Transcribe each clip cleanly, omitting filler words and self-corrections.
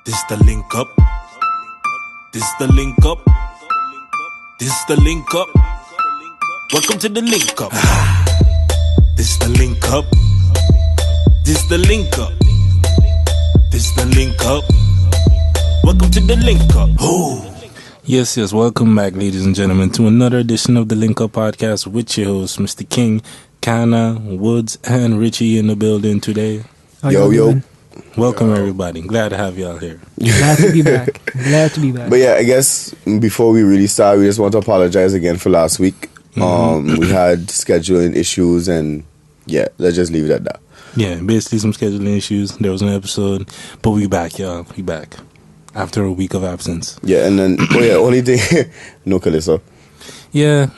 This the link up. This the link up. This the link up. Welcome to the link up. This the link up. This the link up. This the link up. Welcome to the link up. Oh. Yes, welcome back, ladies and gentlemen, to another edition of the Link Up Podcast with your hosts, Mistuh King, Kana Woods, and Richie in the building today. Yo. Welcome, everybody. Glad to have y'all here. Glad to be back. But yeah, I guess before we really start, we just want to apologize again for last week. We had scheduling issues, and yeah, let's just leave it at that. Yeah, basically some scheduling issues. There was an episode, but we back, y'all. We back after a week of absence. Yeah, and then only thing, no Calissa. Yeah.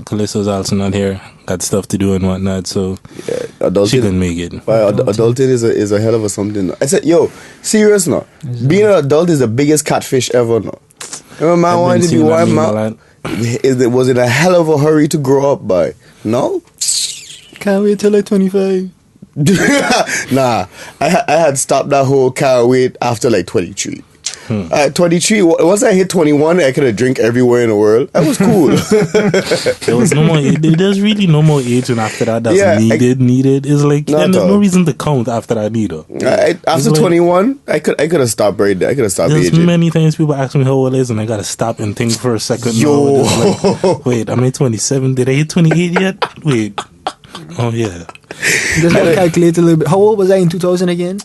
Calissa's also not here. Got stuff to do and whatnot, so yeah, she couldn't make it. Adulting is a hell of a something. I said, yo, serious no. Being an adult is the biggest catfish ever no. Remember, man wanted to be one man. Was in a hell of a hurry to grow up by. No? Can't wait till like 25. Nah, I had stopped that whole can't wait after like 23. At 23, once I hit 21, I could have drink everywhere in the world. That was cool. There was no more. There's really no more aging after that. That's needed. It's like there's no reason to count after that either. After 21, I could have stopped right there. I could have stopped aging. There's many times people ask me how old it is, and I gotta stop and think for a second. Yo, like, wait, am I 27? Did I hit 28 yet? Wait. Oh yeah. Just calculate a little bit. How old was I in 2000 again? You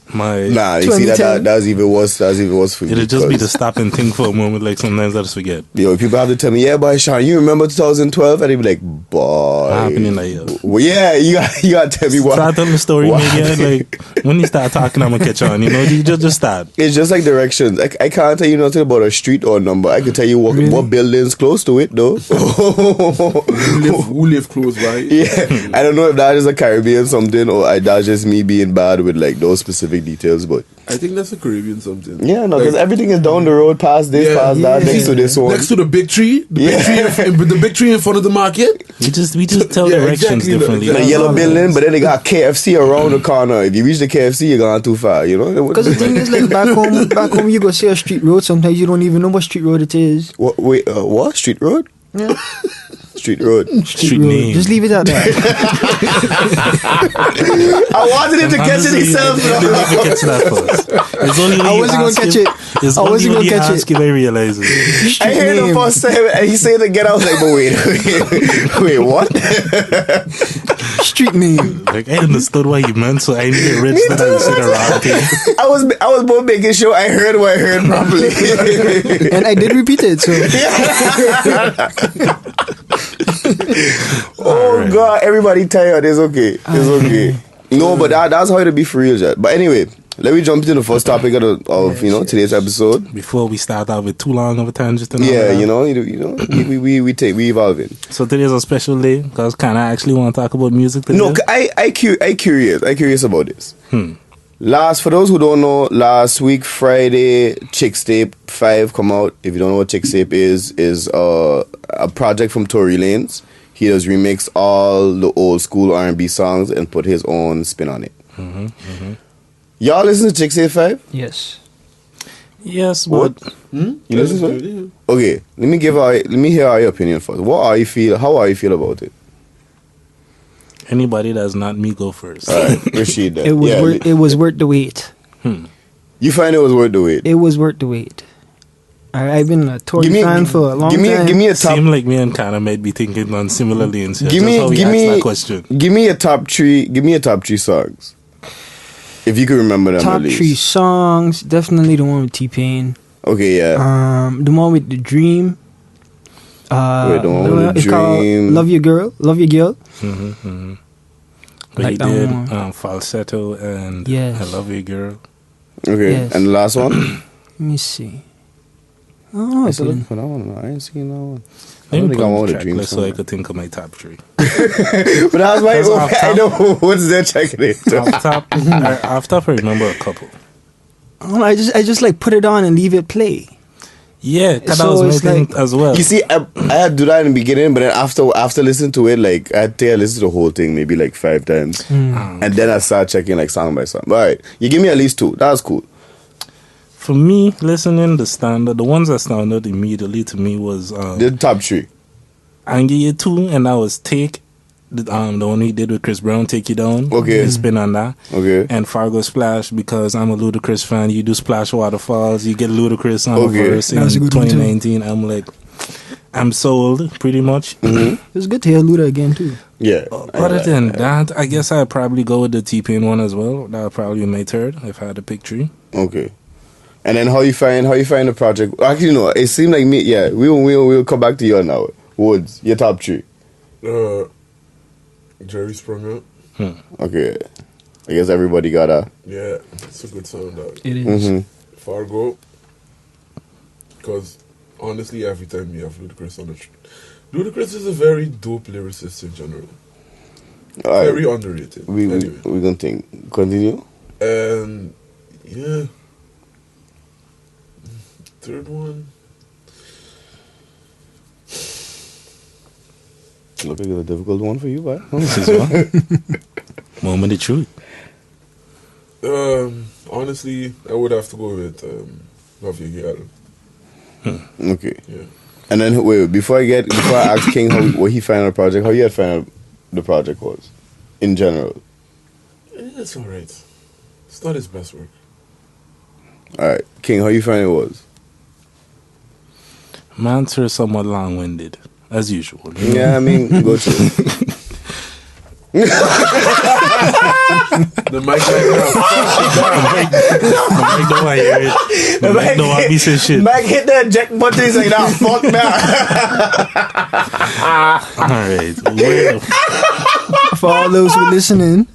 see that was even worse. That was even worse for you. It'll just be to stop and think for a moment. Like sometimes I just forget. Yo, people have to tell me, yeah, boy, Sean, you remember 2012? And they be like, boy, what happened in that year? Well, yeah, you got to tell me what. Start telling the story, maybe. Like when you start talking, I'm gonna catch on. You know, you just start. It's just like directions. I can't tell you nothing about a street or number. I can tell you what buildings close to it, though. who live close by? Yeah, I don't know if that is a Caribbean something or that's just me being bad with like those specific details, but I think that's a Caribbean something. Yeah, no, because everything is down the road, past this, past that, next to this one, next to the big tree, the big tree in front of the market. We just tell directions differently. The yellow building, but then they got KFC around the corner. If you reach the KFC, you're gone too far. You know, because the thing is, like back home, you go see a street road. Sometimes you don't even know what street road it is. What street road? Yeah. Street road. Street name. Just leave it at that. I wanted him to catch it himself. Catch that first. It's only when I wasn't going to catch it. It's only when you ask him, I realize it. I heard the first time and he said it again. I was like, but wait, what? Street name. Like, I understood what you meant, so I need to register that you said around thing. I was both making sure I heard what I heard properly. And I did repeat it, so. Oh God, everybody tired. It's okay. No, but that's how it'll be for real, Jet. But anyway, let me jump into the first topic of today's episode. Before we start out with too long of a tangent. We evolving. So today's a special day because Kana actually want to talk about music today. No, I curious about this. For those who don't know, last week Friday, Chixtape 5 come out. If you don't know what Chixtape is a project from Tory Lanez. He does remix all the old school R&B songs and put his own spin on it. Y'all listen to Chixtape 5? Yes, but you listen to it? Okay, let me hear your opinion first. How are you feel about it? Anybody that's not me go first. All right, Rashid. It was worth the wait. You find it was worth the wait? It was worth the wait. I've been a Tory fan for a long time. Give me a top. Seem like me and Kana might be thinking on similar lanes here. Give me that question. Give me a top three. Give me a top 3 songs. If you can remember them. Top at least. 3 songs. Definitely the one with T-Pain. Okay, yeah. The one with The Dream. The one with The it's Dream. Called Love Your Girl. But Like he that did one. Falsetto and Yes. I Love You Girl. Okay, Yes. and the last one. Let me see. Oh, I ain't seen that one. I Let don't me think I want put a a dream track so I somewhere. could think of my top 3. But that's my That's off I top. know what's that checking it. Off top, I remember a couple. I just like put it on and leave it play. Yeah, that So was my it's thing like- as well. You see, I had to do that in the beginning, but then after listening to it, like I had to listen to the whole thing maybe like 5 times, and then I started checking like song by song. But all right, you give me at least 2. That was cool. For me, listening the ones that stand out immediately to me was The top 3. I can give you 2, and that was Take, the one he did with Chris Brown, Take You Down. Okay. His spin on that. Okay. And Fargo Splash, because I'm a Ludacris fan. You do Splash Waterfalls, you get Ludacris on Okay. the verse in That's a good one, too. 2019. I'm like, I'm sold, pretty much. It was good to hear Luda again too. Yeah. Other than that, I guess I'd probably go with the T-Pain one as well. That would probably be my third if I had to pick 3. Okay. And then how you find the project? Actually, no. It seemed like me. Yeah, we'll come back to you now. Woods, your top 3. Jerry sprung up. Okay. I guess everybody got a. Yeah, it's a good sound, dog. It is. Fargo. Because honestly, every time you have Ludacris on the Ludacris is a very dope lyricist in general. All right. Very underrated. We Anyway. gonna think. Continue. And yeah. Third one. Look like it's a difficult one for you, but This is one. Moment of truth. Honestly, I would have to go with Love Your Girl. okay. Yeah. And then wait, before I ask King what he found out the project, how you had found out the project was, in general. It's alright. It's not his best work. All right, King, how you find it was? My answer is somewhat long-winded, as usual. You know? Yeah, I mean, go through. The mic right The mic don't want to hear it. The mic don't want to be saying shit. Mike hit the eject button. He's like, nah, fuck that. All right. Well, For all those who listening,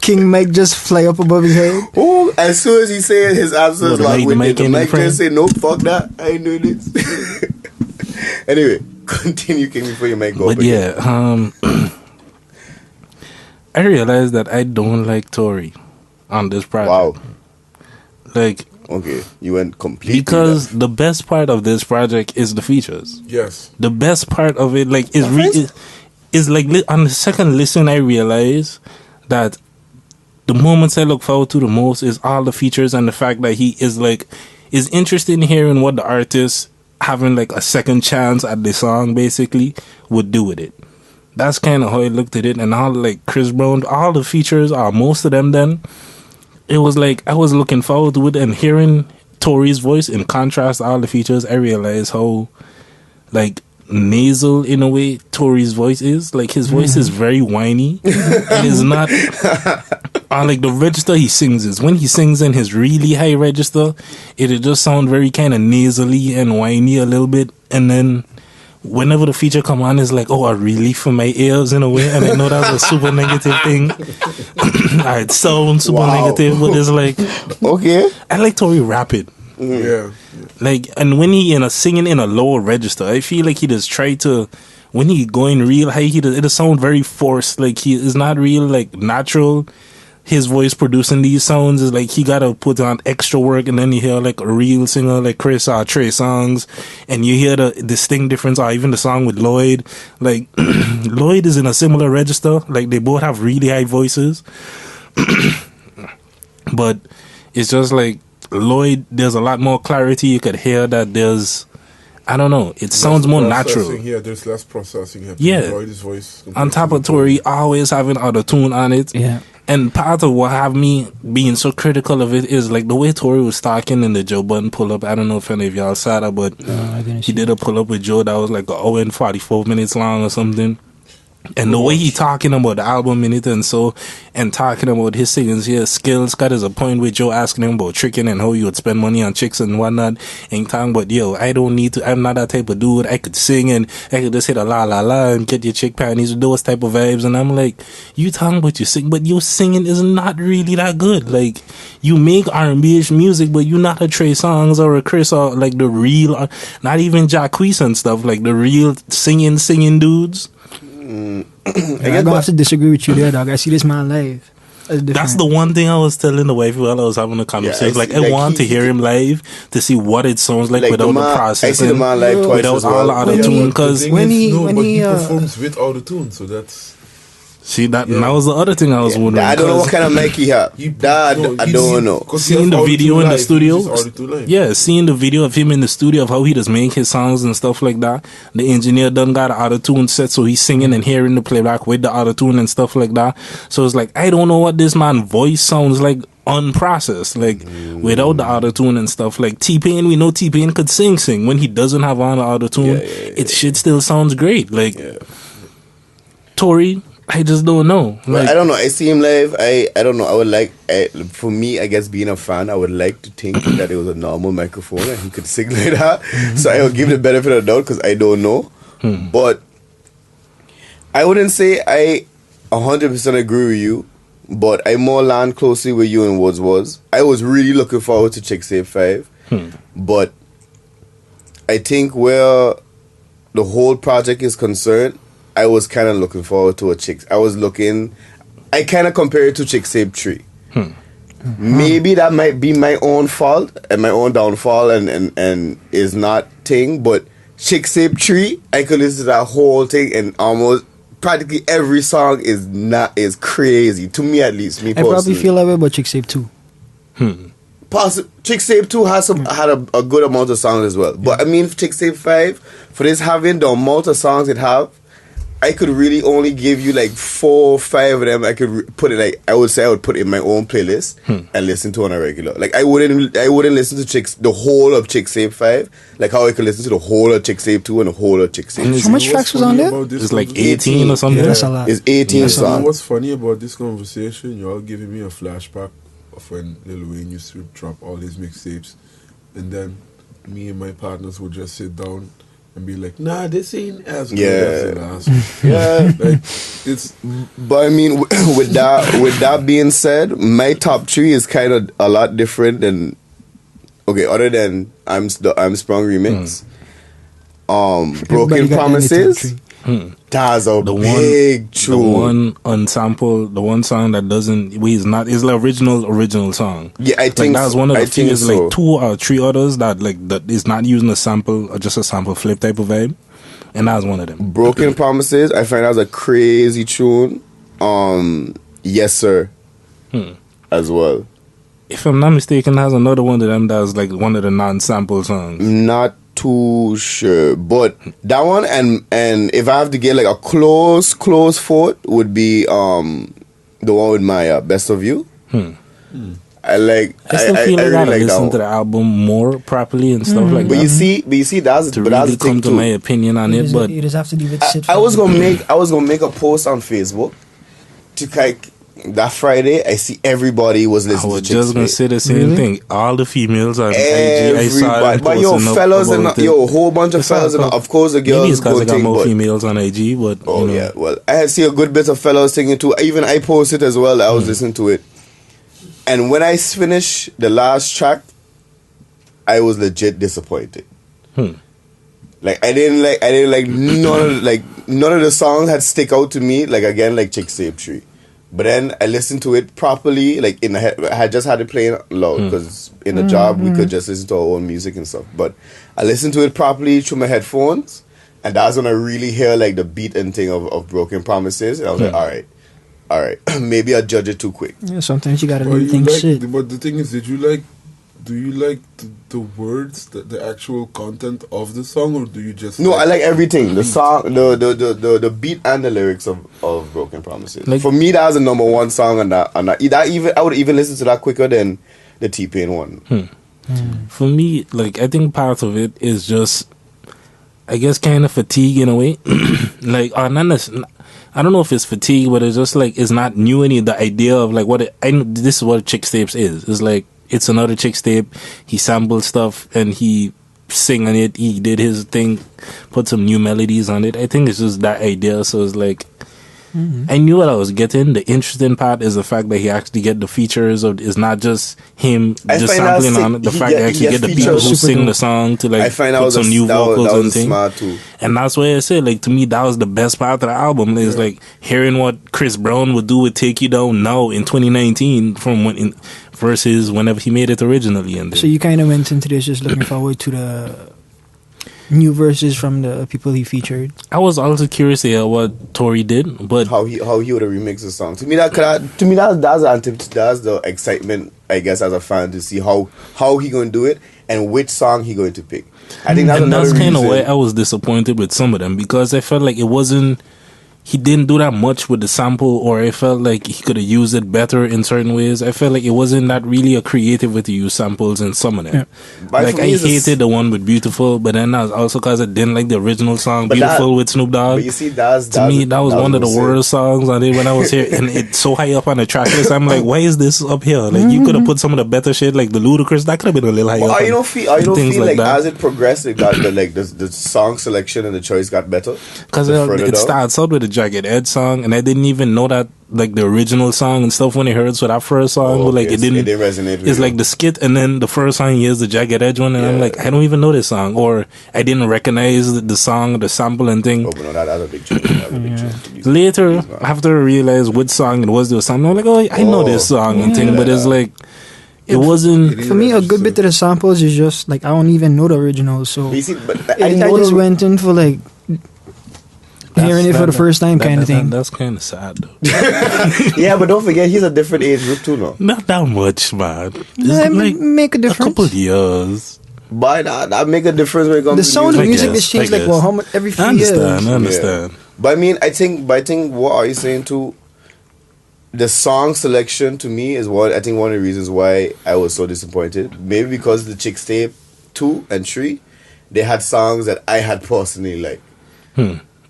King Mike just fly up above his head. Oh, as soon as he said his answer, Well, the like, mic the ain't in Mike frame. just said, no, fuck that. I ain't doing this. Anyway, continue, King, before you make go. but yeah, I realized that I don't like Tory on this project. Wow. Like, Okay, you went completely because left. the best part of this project is the features. Yes. The best part of it, like, is like on the second listen, I realized that the moments I look forward to the most is all the features and the fact that he is interested in hearing what the artist having like a second chance at the song basically would do with it. That's kind of how I looked at it, and all like Chris Brown, all the features, or most of them. Then it was like I was looking forward to it, and hearing Tory's voice in contrast to all the features, I realized how like nasal in a way Tory's voice is. Like his voice is very whiny, and is not. Like the register he sings is when he sings in his really high register, it'll just sound very kind of nasally and whiny a little bit, and then whenever the feature come on, it's like, oh, a relief for my ears in a way. And I know that's a super negative thing. It sounds super negative, but it's like, Okay. I like Tory rapid. Yeah. Like, and when he singing in a lower register, I feel like he just try to, when he going real high, it just sound very forced. Like he is not real, like natural. His voice producing these sounds is like he gotta put on extra work, and then you hear like a real singer like Chris or Trey songs, and you hear the distinct difference. Or even the song with Lloyd, like Lloyd is in a similar register. Like they both have really high voices, but it's just like Lloyd. There's a lot more clarity. You could hear that there's, I don't know. It sounds more natural. Yeah, there's less processing. You have to Yeah. avoid his voice. On top of Tory always having auto tune on it. Yeah. And part of what have me being so critical of it is like the way Tory was talking in the Joe Budden pull up. I don't know if any of y'all saw that, but I didn't he see did a pull up with Joe that was like an hour and 44 minutes long or something. And the way he talking about the album in it and talking about his singing skills, got his a point with Joe asking him about tricking and how you would spend money on chicks and whatnot, and talking about, yo, I don't need to, I'm not that type of dude, I could sing and I could just hit a la la la and get your chick panties, those type of vibes. And I'm like, you talking about you sing, but your singing is not really that good. Like, you make R&B-ish music, but you're not a Trey Songz or a Chris or like the real, not even Jacquees and stuff, like the real singing dudes. I'm gonna have to disagree with you there, dog. I see this man live. That's the one thing I was telling the wife while I was having a conversation. Yeah, I want to hear him live to see what it sounds like without the I see the processing, man live twice without as all well. the auto tune. Because when he performs with auto tune, so that's See that was the other thing I was wondering. I don't know what kind of mic he have. I don't know. Seeing the video in the studio, seeing the video of him in the studio of how he just make his sounds and stuff like that. The engineer done got an auto-tune set, so he's singing and hearing the playback with the auto-tune and stuff like that. So it's like, I don't know what this man's voice sounds like unprocessed, like without the auto-tune and stuff. Like T-Pain, we know T-Pain could sing when he doesn't have on the auto-tune. It shit still sounds great. Like Tory, I just don't know. Like, I don't know. I see him live. I don't know. I would like, for me, I guess being a fan, I would like to think that it was a normal microphone and he could sing like that. So I will give the benefit of the doubt because I don't know. But I wouldn't say I 100% agree with you, but I more land closely with you in Woods was. I was really looking forward to Chixtape 5. But I think where the whole project is concerned, I was kind of looking forward to I kind of compare it to Chixtape 3. Maybe that might be my own fault and my own downfall and is not thing, but Chixtape 3, I could listen to that whole thing and almost practically every song is crazy, to me at least, me personally. I probably feel that way about Chixtape 2. Chixtape 2 had a good amount of songs as well. But I mean, Chixtape 5, for this having the amount of songs it have, I could really only give you like 4 or 5 of them. I could put it I would put it in my own playlist and listen to on a regular. Like I wouldn't listen to the whole of Chixtape 5 like how I could listen to the whole of Chixtape 2 and the whole of Chixtape 3. How much tracks was on there? It's like 18 or something. Yeah, that's a lot. It's 18 songs. What's funny about this conversation, you're all giving me a flashback of when Lil Wayne used to drop all his mixtapes, and then me and my partners would just sit down and be like, nah, this ain't as good as the last one. Like, it's... But I mean, with that being said, my top 3 is kind of a lot different than... Okay, other than I'm Sprung remix. Broken Promises. That's a big tune. The one unsampled, the one song that doesn't... is the original song. Yeah, I think that's one of the few. so. Like 2 or 3 others that is not using a sample or just a sample flip type of vibe, and that's one of them. Broken Promises, I find that's a crazy tune. Yes Sir, as well. If I'm not mistaken, there's another one of them that's like one of the non-sample songs. Not too sure, but that one and if I have to get like a close fourth would be the one with Maya, Best of You. I still feel like I really like listen to the album more properly and stuff like but that. you see that's to but really that's the come thing to too. my opinion on it, but you just have to leave it sit. I was gonna make a post on Facebook to like that Friday. I see everybody was listening. I was to just gonna say the same thing. All the females on IG, I saw them but yo, posting up fellas and about it. a whole bunch of fellas and of course the girls. Maybe it's because I got more but, females on IG, but oh yeah, well I see a good bit of fellas singing too. Even I posted as well. I was listening to it, and when I finished the last track, I was legit disappointed. Like I didn't like none of the songs had stick out to me like Chixtape 3. But then I listened to it properly, like in the head. I had just had it playing loud because in the job we could just listen to our own music and stuff. But I listened to it properly through my headphones, and that's when I really hear like the beat and thing of Broken Promises. And I was like, all right, maybe I judge it too quick. Yeah, sometimes you gotta But leave things sit. But the thing is, do you like the words, the actual content of the song, or do you just... No, I like everything. The song, the beat and the lyrics of Broken Promises. Like, for me, that was the number one song on that. I would even listen to that quicker than the T-Pain one. For me, like, I think part of it is just, I guess, kind of fatigue in a way. Like, I don't know if it's fatigue, but it's just like, it's not new any, the idea of like this is what Chixtapes is. It's like, it's another Chixtape. He sampled stuff and he sang on it. He did his thing, put some new melodies on it. I think it's just that idea. So it's like, I knew what I was getting. The interesting part is the fact that he actually get the features of, it's not just him just sampling on it. The fact that he actually get the people who sing the song to like put some new vocals and things. And that's why I said, like, to me, that was the best part of the album. Is like hearing what Chris Brown would do with Take You Down now in 2019 versus whenever he made it originally. And so you kind of went into this just looking forward to new verses from the people he featured. I was also curious to hear what Tory did, but how he would have remixed the song. To me, that's the excitement, I guess, as a fan to see how he going to do it and which song he going to pick. I think that's kind of why I was disappointed with some of them, because I felt like it wasn't. He didn't do that much with the sample, or I felt like he could have used it better in certain ways. I felt like it wasn't that really a creative way to use samples in some of them. Yeah. Like, I hated the one with Beautiful, but then that was also because I didn't like the original song, Beautiful with Snoop Dogg. But you see, to me, that was one of the worst songs I did when I was here, and it's so high up on the track list. I'm like, why is this up here? Like, you could have put some of the better shit, like the Ludacris, that could have been a little higher up. You don't feel like as it progressed, it got the song selection and the choice got better? Because it starts out with a Jagged Edge song, and I didn't even know that, like, the original song and stuff when I heard. So that first song, it didn't resonate with like the skit, and then the first song here's the Jagged Edge one, and I'm like, I don't even know this song, or I didn't recognize the song, the sample and thing. But no, that's a big change. Later, after I realized which song it was, the song, I'm like, I know this song and thing, but it's like, it wasn't. For me, a good bit of the samples is just like, I don't even know the original, so I just went in for like hearing it for the first time kind of thing. That's kind of sad, though. Yeah, but don't forget, he's a different age group too now. Not that much, man. Like, make a difference. A couple of years. But that make a difference when it comes the to sound of music has changed like how much every few years. I understand. Yeah. But I think what are you saying too? The song selection to me is one of the reasons why I was so disappointed. Maybe because the Chixtape 2 and 3, they had songs that I had personally liked.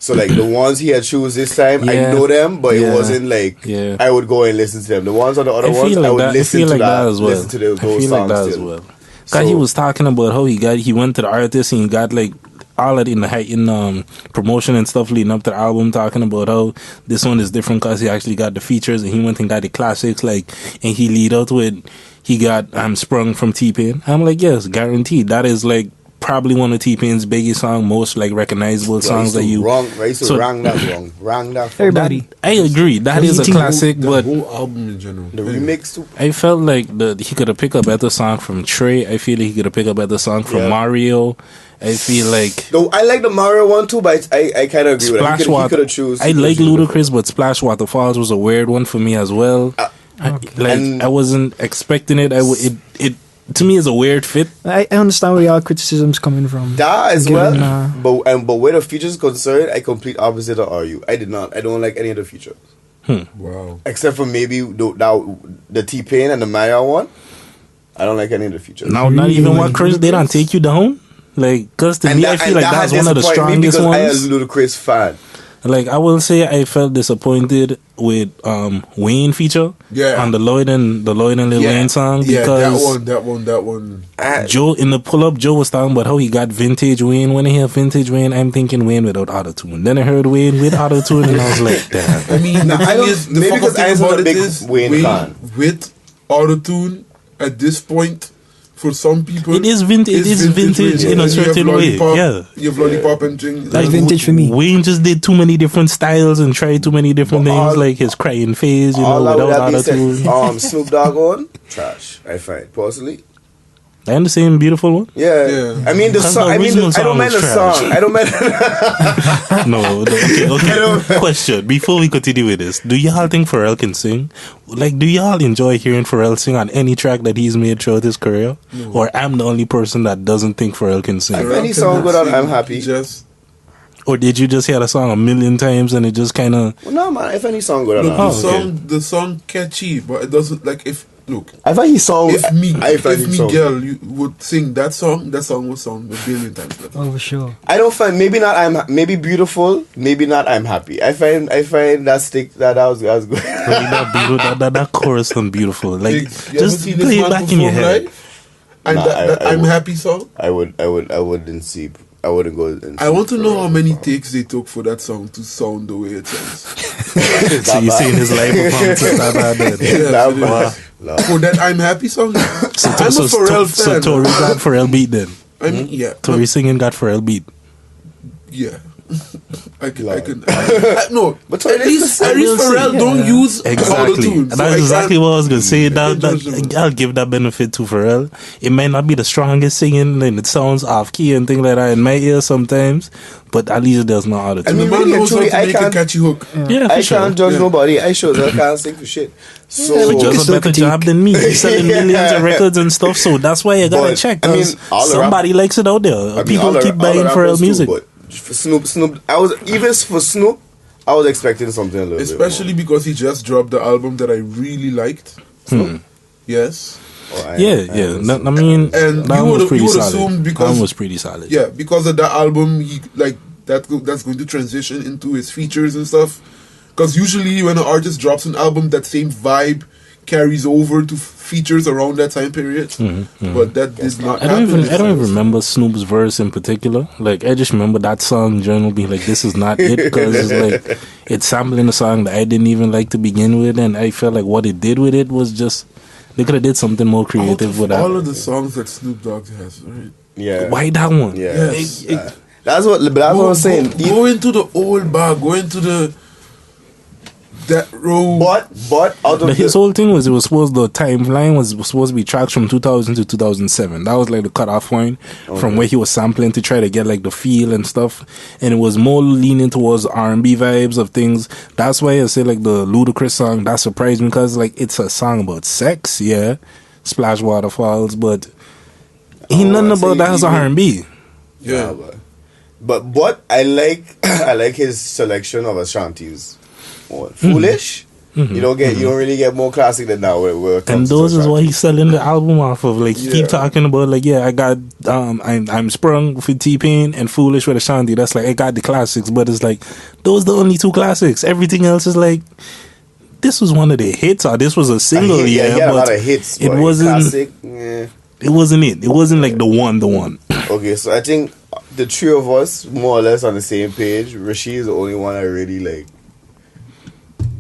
So like the ones he had choose this time, I know them, but it wasn't like I would go and listen to them. The ones on the other ones, I would listen to that as well. Listen to those songs as well. Because he was talking about how he went to the artist and he got like all that in promotion and stuff leading up to the album, talking about how this one is different because he actually got the features and he went and got the classics, like, and he lead out with he got Sprung from T-Pain. I'm like, yes, guaranteed. That is like probably one of T-Pain's biggest songs, most like recognizable songs that you wrong that everybody. I agree, that is a classic, but the whole album in general, the remix too. I felt like he could have picked a better song from Trey. I feel like he could have picked a better song from Mario. I feel like I like the Mario one too, but I kind of agree with that. He could have choose. I like Ludacris, but Splash Waterfalls was a weird one for me as well. I wasn't expecting it. It to me is a weird fit. I understand where y'all criticism's coming from. That as well, but where the features concerned, I complete opposite of RU. I don't like any of the features. Wow. Except for maybe the T-Pain and the Maya one. I don't like any of the features. Now, not even what Chris, they don't take you down. Like, because to me, I feel like that's one of the strongest ones. I am a Ludacris fan. Like, I will say I felt disappointed with Wayne feature on the Lloyd and Lil Wayne song, because that one. Joe in the pull-up, Joe was talking about how he got vintage Wayne. When I hear vintage Wayne, I'm thinking Wayne without auto-tune. Then I heard Wayne with auto-tune and I was like, damn. I mean, maybe because I am a big Wayne fan. With auto-tune at this point, for some people, it is vintage. It is vintage in a certain way. You have lollipop and things. Like vintage for me. Wayne just did too many different styles and tried too many different things, like his crying phase, without auto-tune. Snoop Dogg on trash. I find personally. I understand, beautiful one. Yeah. I mean the song. I don't mind the song. I don't mind. No. Okay. Question: before we continue with this, do y'all think Pharrell can sing? Like, do y'all enjoy hearing Pharrell sing on any track that he's made throughout his career? No. Or I'm the only person that doesn't think Pharrell can sing? If any song good on, I'm happy. Or did you just hear the song a million times and it just kind of? Well, no, man. If any song good on, the song catchy, but it doesn't like if. Look, I find his song. If Miguel you would sing that song would sound a billion times better. Oh, for sure. I don't find maybe beautiful, maybe not. I'm happy. I find that stick that was good. that chorus sound beautiful. Like, just play it back in your head. And I'm happy song. I wouldn't see. I wouldn't go. I want to know how many takes they took for that song to sound the way it sounds. So you seen his live performance? For that I'm happy song. I'm a Pharrell fan. So Tory got Pharrell beat then. I mean, yeah. Tory singing got Pharrell beat. Yeah. No, but at least Pharrell don't use exactly. auto-tune. That's exactly what I was gonna say. I'll give that benefit to Pharrell. It might not be the strongest singing, and it sounds off key and things like that in my ear sometimes, but at least there's no auto tune. I mean, man knows how to I make a catchy hook. Yeah, I can't judge nobody. I sure I can't sing for shit. So he does a better job than me. He's selling millions of records and stuff, so that's why you gotta check. Cause somebody likes it out there. People keep buying Pharrell music. But for Snoop, for Snoop, I was expecting something a little bit more. Especially because he just dropped the album that I really liked. Yes. I mean, and that was pretty solid. Assumed because that was pretty solid. Yeah, because of that album, he that's going to transition into his features and stuff. Because usually when an artist drops an album, that same vibe carries over to features around that time period. But that did not happen. I don't even remember Snoop's verse in particular. Like, I just remember that song in general being like, this is not it, because it's like, it's sampling a song that I didn't even like to begin with, and I felt like what it did with it was just, they could have did something more creative with that. All of the songs that Snoop Dogg has, right? Yeah. Why that one? Yeah. Yes. That's what I'm saying. Go into the old bar, go into that road. But his whole thing was, the timeline was supposed to be tracks from 2000 to 2007. That was like the cutoff point from where he was sampling to try to get like the feel and stuff. And it was more leaning towards R&B vibes of things. That's why I say like the Ludacris song, that surprised me, because like it's a song about sex, yeah, splash waterfalls, but ain't nothing about that as R&B. Yeah. But I like his selection of Ashantis. Foolish. You don't really get more classic than that. And those is what he's selling the album off of. Like, he keep talking about like, I got I'm Sprung for T-Pain and Foolish with Ashanti. That's like, I got the classics, but it's like those the only two classics. Everything else is like, this was one of the hits, or this was a single. But a lot of hits. It wasn't classic. It wasn't it. It wasn't like the one. Okay, so I think the three of us more or less on the same page. Rashid is the only one I really like.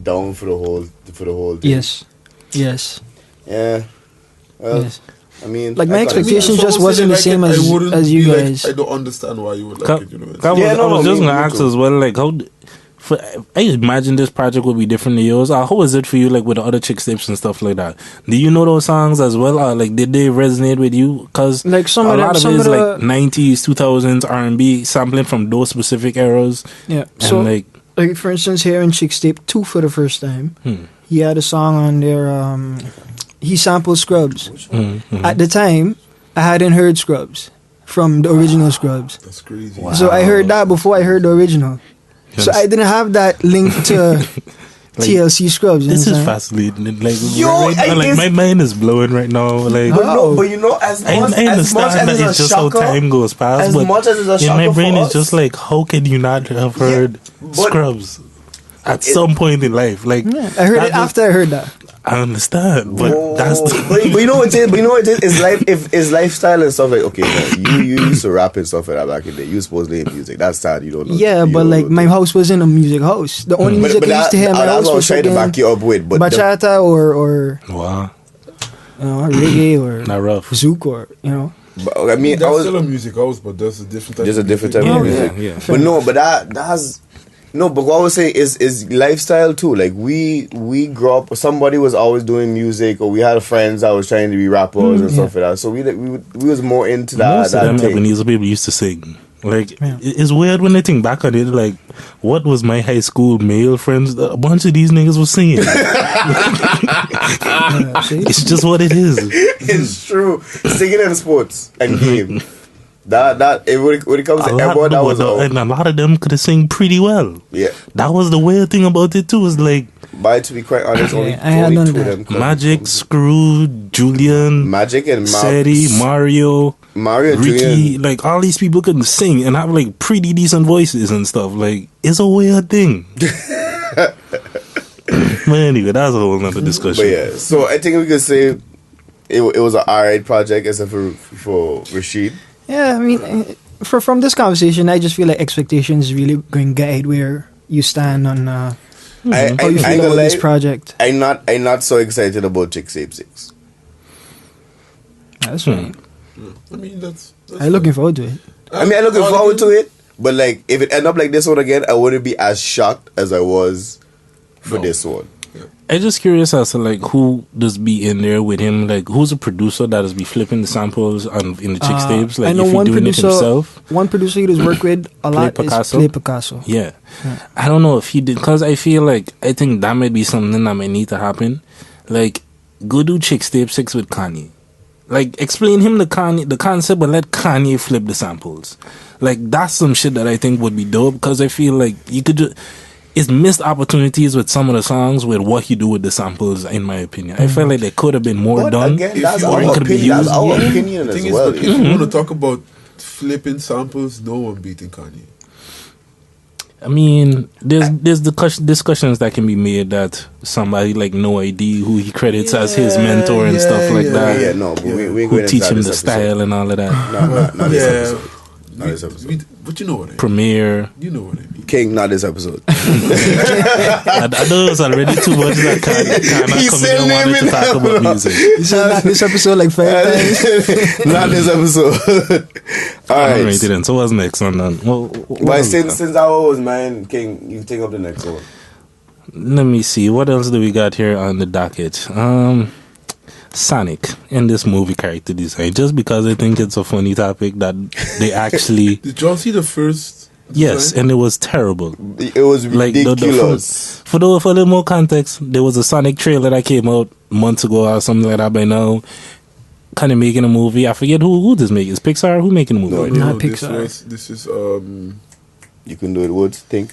Down for the whole thing. Yes. Yeah. Well, yes. I mean, like my expectations just wasn't the same as you guys. I don't understand why you would like it. I was just gonna ask as well, like I imagine this project would be different than yours. How was it for you, like with the other Chixtapes and stuff like that? Do you know those songs as well, or like did they resonate with you? Because like a lot of it is like 90s, 2000s R&B sampling from those specific eras. Yeah. And so like for instance, here in Chixtape 2 for the first time, he had a song on there. He sampled Scrubs. At the time, I hadn't heard Scrubs from the original Scrubs. That's crazy. Wow. So I heard that before I heard the original. Yes. So I didn't have that link to like, TLC Scrubs. This is fascinating. Like, my mind is blowing right now. Like, but as much as it's just how time goes past. As much as it's a shocker in my brain, for it's just like, how can you not have heard Scrubs at some point in life? Like, I heard it after I heard that. I understand, but that's but you know what it is? But you know what it is? It's lifestyle and stuff like, okay, man, you used to rap and stuff like that back in the day. You supposedly in music. That's sad. You don't know. Yeah, but like my house wasn't a music house. The only music I used to hear in my house was trying to back you up with, but bachata or wow, reggae or not rough zouk or But, I mean, that's still a music house, but that's a different type. Just a different type of music. Yeah. But no, but that has. No, but what I was saying is lifestyle too. Like we grew up. Somebody was always doing music, or we had friends that was trying to be rappers and stuff like that. So we was more into that. Most of them Ebenezer people used to sing. Like it's weird when they think back on it. Like, what was my high school male friends? A bunch of these niggas was singing. It's just what it is. It's true. Singing in sports and game. When it comes to everyone, that was all. And a lot of them could have sing pretty well. Yeah, that was the weird thing about it too. Was like, but to be quite honest, only two of them. Magic, Screw, Julian, Magic and Seti, Mario, Ricky, Julian. like all these people couldn't sing and have like pretty decent voices and stuff. Like, it's a weird thing. But anyway, that's a whole nother discussion. But yeah, so I think we could say it was an alright project, except for Rashid. Yeah, I mean, from this conversation, I just feel like expectations really going to guide where you stand on how you feel about this project. I'm not so excited about Chixtape 6. That's right. I mean, that's I'm looking forward to it. I'm looking forward to it, But like, if it end up like this one again, I wouldn't be as shocked as I was for this one. I'm just curious as to like who does be in there with him. Like, who's a producer that does be flipping the samples in the Chixtapes? Like, I know if he one doing producer. it himself. One producer he does work with a lot is Play Picasso. Yeah. I don't know if he did, because I feel like I think that might be something that might need to happen. Like, go do Chixtape 6 with Kanye. Like, explain him the concept, but let Kanye flip the samples. Like, that's some shit that I think would be dope, because I feel like you could just... It's missed opportunities with some of the songs with what you do with the samples, in my opinion. I feel like there could have been more But done. again, that's or our it could be opinion. That's used. our opinion The as thing well. is, if you want to talk about flipping samples, no one beating Kanye. I mean, there's discussions that can be made that somebody like No ID, who he credits as his mentor and stuff like that, Yeah, no, but we ain't who going teach into him this the episode. style and all of that. Not this episode. Not this episode. But you know what I mean. Premiere. You know what I mean. King, not this episode. I know it's already too much that Kana He's coming and still wanted to naming talk them. about music. You said not this episode like 5 times. Not this episode. All All right. right, then. So what's next on that? But since our was mine, King, you take up the next one. Let me see. What else do we got here on the docket? Sonic in this movie character design. Just because I think it's a funny topic that they actually... Did y'all see the first? Yes, design? and it was terrible. It was Like ridiculous. for a little more context, there was a Sonic trailer that came out months ago or something like that. By now, kind of making a movie. I forget who this making. Is Pixar? Who making a movie? No, right no. now? Not Pixar. This is You can do it, Woods. Think.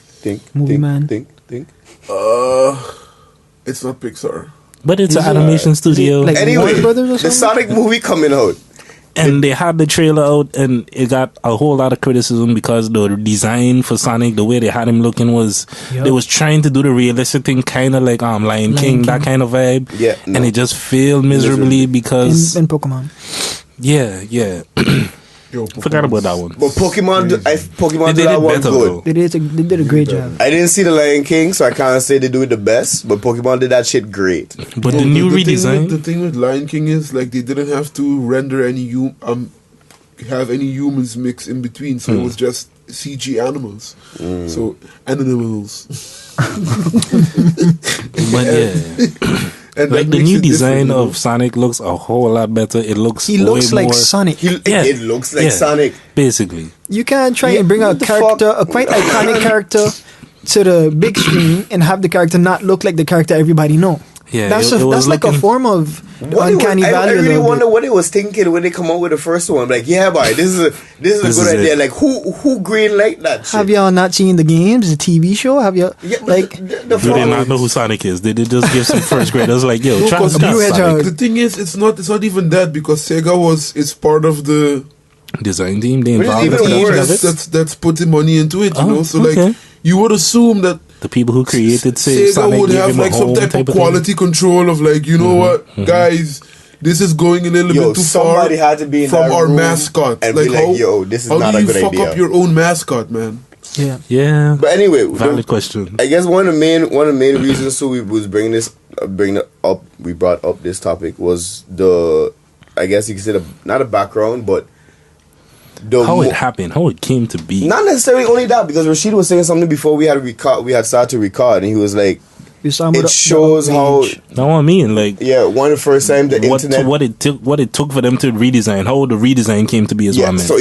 Movie man. Think. it's not Pixar. But it's an Is it- animation is it studio, like Anyway, Warner Brothers or the something? Sonic movie coming out. and they had the trailer out, and it got a whole lot of criticism because the design for Sonic, the way they had him looking, was Yup. they was trying to do the realistic thing, kind of like Lion King, that kind of vibe. Yeah, no. And it just failed miserably because in Pokemon. yeah. Yo, Forgot about that one. But Pokemon do They do did that it one better, good. though. They did a great job. I didn't see the Lion King, so I can't say they do it the best. But Pokemon did that shit great. But the new redesign, The thing with Lion King is like they didn't have to render any have any humans mixed in between, so it was just CG animals. So animals. but yeah. And Like that the makes new it design different, you know? of Sonic looks a whole lot better. It looks He looks way like more, Sonic. It looks like Sonic. basically. You can't try and bring what a the character, fuck? a quite iconic character, to the big screen and have the character not look like the character everybody know. Yeah, that's it was that's like a looking- form of What it was- uncanny I valley. a really little wonder bit. what it was thinking when they come out with the first one. Like, yeah, boy, this is a This good is idea. it. Like, who green like that shit? Have y'all not seen the games, the TV show? Have you Yeah, but like the Do they not know who Sonic is? Did they just give some first graders like, yo, No, try 'cause to Blue Hedgehog. The thing is, it's not even that because Sega is part of the design team? They Which is involved in the even production worse. of it? that's putting money into it, you Oh, know. So okay. like you would assume that The people who created Sega Sonic would gave have him a like some home type of of thing. quality control of like, you know what, guys, this is going a little Yo, bit too far somebody had to be in from that our room mascot. and be like, yo, this is how not do a you good fuck idea. up your own mascot, man? yeah. Yeah, But anyway, valid question. I guess one of the main reasons so we was bringing it up. We brought up this topic was I guess you could say not a background, but How it happened, how it came to be. Not necessarily only that, because Rashid was saying something before we had started to record, and he was like, You saw him with it the shows how outrage. Know what I mean? Like, one of the first time the internet. what it took for them to redesign, how the redesign came to be as well, man. So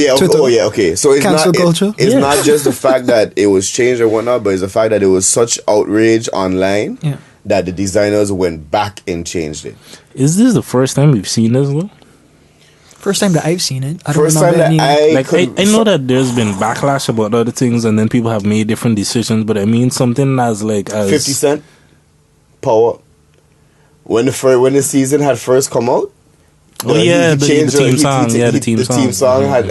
okay. So it's Cancel culture? It's Yeah. not just the fact that it was changed or whatnot, but it's the fact that it was such outrage online Yeah. that the designers went back and changed it. Is this the first time we've seen this though? First time that I've seen it. I don't First remember time that any. I know that there's been backlash about other things, and then people have made different decisions. But I mean, something as 50 Cent Power when the season had first come out. Oh, yeah, the changed team he- song, he- yeah, he- the team song. song had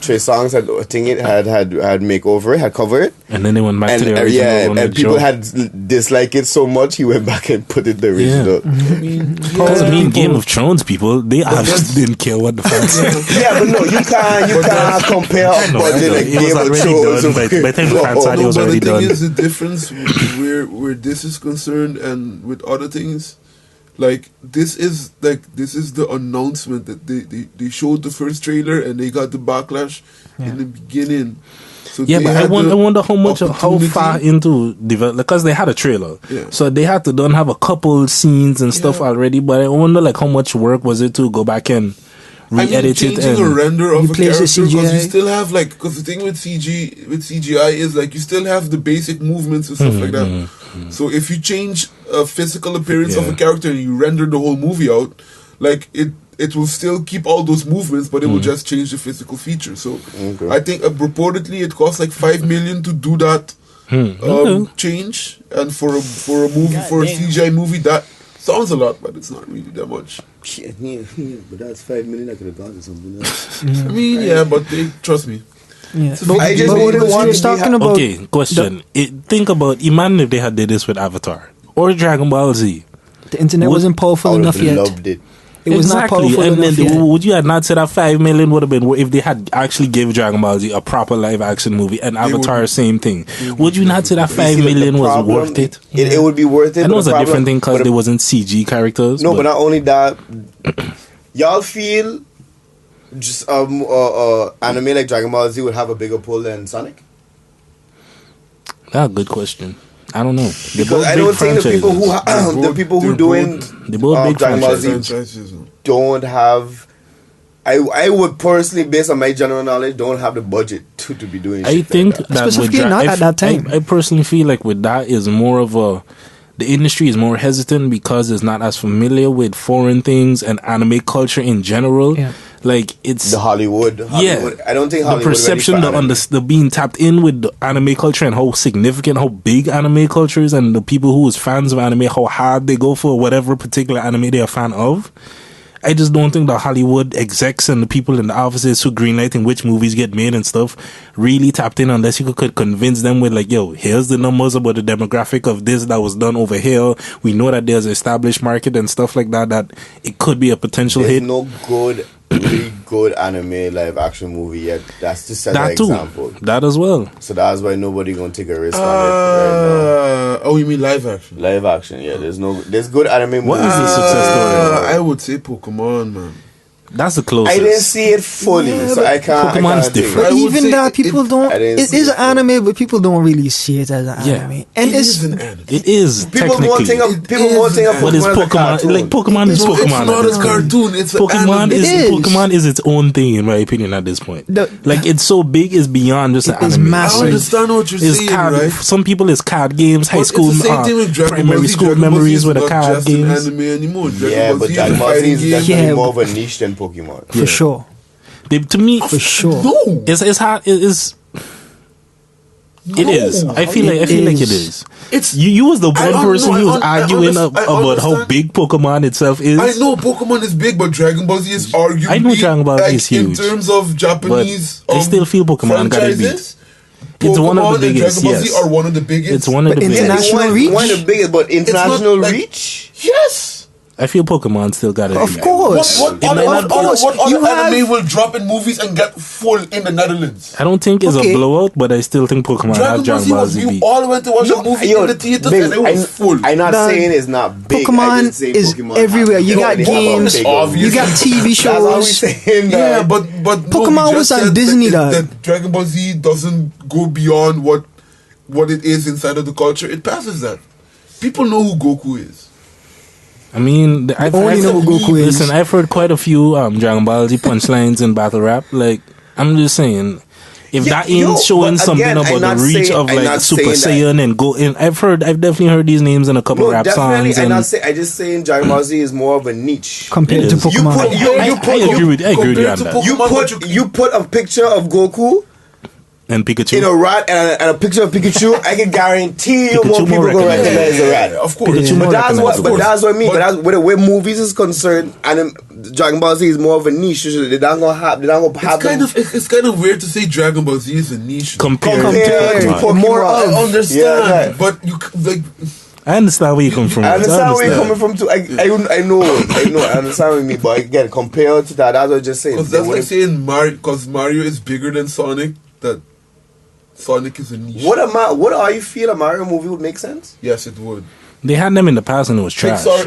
Trey Songz had make over it, had cover it. and then they went back to the And original one and with people Joe. had disliked it so much he went back and put it the original. Because I mean, Game of Thrones people, they obviously didn't care what the fans said. Yeah, but no, you can't compare I know, budget like it was Game of already Thrones. done, but by the time the fans saw it, it was but already the thing done. is, the difference where this is concerned and with other things, like this is the announcement that they showed the first trailer and they got the backlash in the beginning. So Yeah, they but I had the wonder how far opportunity. into develop, because they had a trailer, Yeah. so they had to don't have a couple scenes and stuff already. But I wonder like how much work was it to go back and re-edit it changing a and render of a replace the character, because you CGI. still have like, because the thing with CGI is like you still have the basic movements and stuff like that. So if you change a physical appearance of a character and you render the whole movie out, like it will still keep all those movements, but it will just change the physical features. So I think reportedly it costs like $5 million to do that change, and for a movie, for a CGI movie, that sounds a lot, but it's not really that much. Yeah, but that's $5 million I could have gone to something else. I mean, yeah, but they trust me. Yeah. So I just what mean, we was talking about. okay, question. Think about, imagine if they had did this with Avatar or Dragon Ball Z. The internet wasn't I powerful would enough have yet. loved it. It was not powerful and enough then yet. would you have not said that $5 million would have been if they had actually gave Dragon Ball Z a proper live action movie, and Avatar same thing? Would you not say that You $5 see, million the was problem- worth it? It would be worth it. I know but it's the a problem- different thing because but there wasn't CG characters. No, but not only that, y'all feel just anime like Dragon Ball Z would have a bigger pull than Sonic? that's a good question. I don't know. They're Because both I big don't think the people who franchises. the people who they're doing They're both big Dragon Ball Z Franchises. don't have. I would personally, based on my general knowledge, don't have the budget to be doing. I shit think like that with Specifically not at that time. I personally feel like with that is more of a, the industry is more hesitant because it's not as familiar with foreign things and anime culture in general. Yeah. Like it's the Hollywood. yeah. I don't think the Hollywood perception, ready for anime. the being tapped in with the anime culture and how significant, how big anime culture is, and the people who is fans of anime, how hard they go for whatever particular anime they are a fan of. I just don't think the Hollywood execs and the people in the offices who greenlighting which movies get made and stuff really tapped in, unless you could convince them with like, yo, here's the numbers about the demographic of this that was done over here. We know that there's an established market and stuff like that, that it could be a potential There's hit. no really good anime live action movie yet. That's just an That too. example. That as well. So that's why nobody gonna take a risk on it right Oh, you mean live action? now. Live action, yeah. There's good anime movies. What is the success story? I would say Pokemon, man. That's the I closest. didn't see it fully, so I can't. Pokemon's think. different. But I would even say that, people don't. I didn't It see is it. an anime, but people don't really see it as an Yeah. anime. And It it's is an anime. It is People technically. won't think of But it's Pokemon as a Pokemon. cartoon. Like Pokemon is No, Pokemon. it's not at a this point. cartoon. It's an Pokemon anime. is, It is. Pokemon is its own thing in my opinion at this point. Like it's so big, it's beyond just an It is anime. massive. I understand what you're It's saying, card, right? some people it's card games, high But school, it's the same thing with Dragon Ball primary Z. school Dragon Ball Z memories is with the not card just games. an anime anymore. Yeah, but Z Dragon Ball Z fighting is game. definitely Yeah, more of a niche than Pokemon. for sure. To me, For sure. No. it's hard. It's it is. I feel like it is. It's You was the I one person who was I arguing understand- I about how understand. big Pokemon itself is. I know Pokemon is big, but Dragon Ball Z is arguably I know Dragon Ball Z like, is huge, in terms of Japanese. but I still feel Pokemon gotta be- franchises, It's one of the Pokemon and biggest, Dragon Ball Z yes. are one of the biggest. It's one of But the biggest. international reach? One of the biggest, but It's not international like- reach. Yes. I feel Pokemon still got it. Of course. What It might not be- You other have- anime will drop in movies and get full in the Netherlands? I don't think it's Okay. a blowout, but I still think Pokemon Dragon has Ball Dragon Z Ball was, Z you beat. all went to watch a movie Yo, in the theaters big, and it was full. I'm not Dog. saying it's not big. I Pokemon just say is Pokemon everywhere. has- You got they have a games, big obviously. you got TV That's all we shows. saying. Yeah, dog. but no, Pokemon we was just on said Disney, dog. that Dragon Ball Z doesn't go beyond what it is inside of the culture. It passes that. People know who Goku is. I mean, I've only know who Goku is. Listen, I've heard quite a few Dragon Ball Z punchlines in battle rap. Like, I'm just saying, if Yeah, that ain't yo, showing but something again, I'm about not the reach saying- of I'm like not Super saying Saiyan and Go, and I've definitely heard these names in a couple No, rap definitely. songs. I'm And not saying. I just saying Dragon Ball Z is more of a niche. Compared It to is. Pokemon. I agree with you compared on to that. Pokemon, You put a picture of Goku And Pikachu. in a rat and a picture of Pikachu. I can guarantee you Pikachu more more people gonna recognizable. recognize the rat. of course. Pikachu more But that's what. recognizable. But that's what I mean. But- But that's where the way movies is concerned, and Dragon Ball Z is more of a niche. So they're not gonna have. They're not gonna have. It's kind of weird to say Dragon Ball Z is a niche. compared Compared to to Pokemon. Pokemon. More I of. understand, Yeah. but you like. I understand where you come from. I understand where you're coming from too. I know. I understand what you mean. But again, compared to that, that's what I was just saying. Because that's like saying Mario. Because Mario is bigger than Sonic. That Sonic is a niche. What are you feel a Mario movie would make sense? Yes, it would. They had them in the past and it was trash. Pixar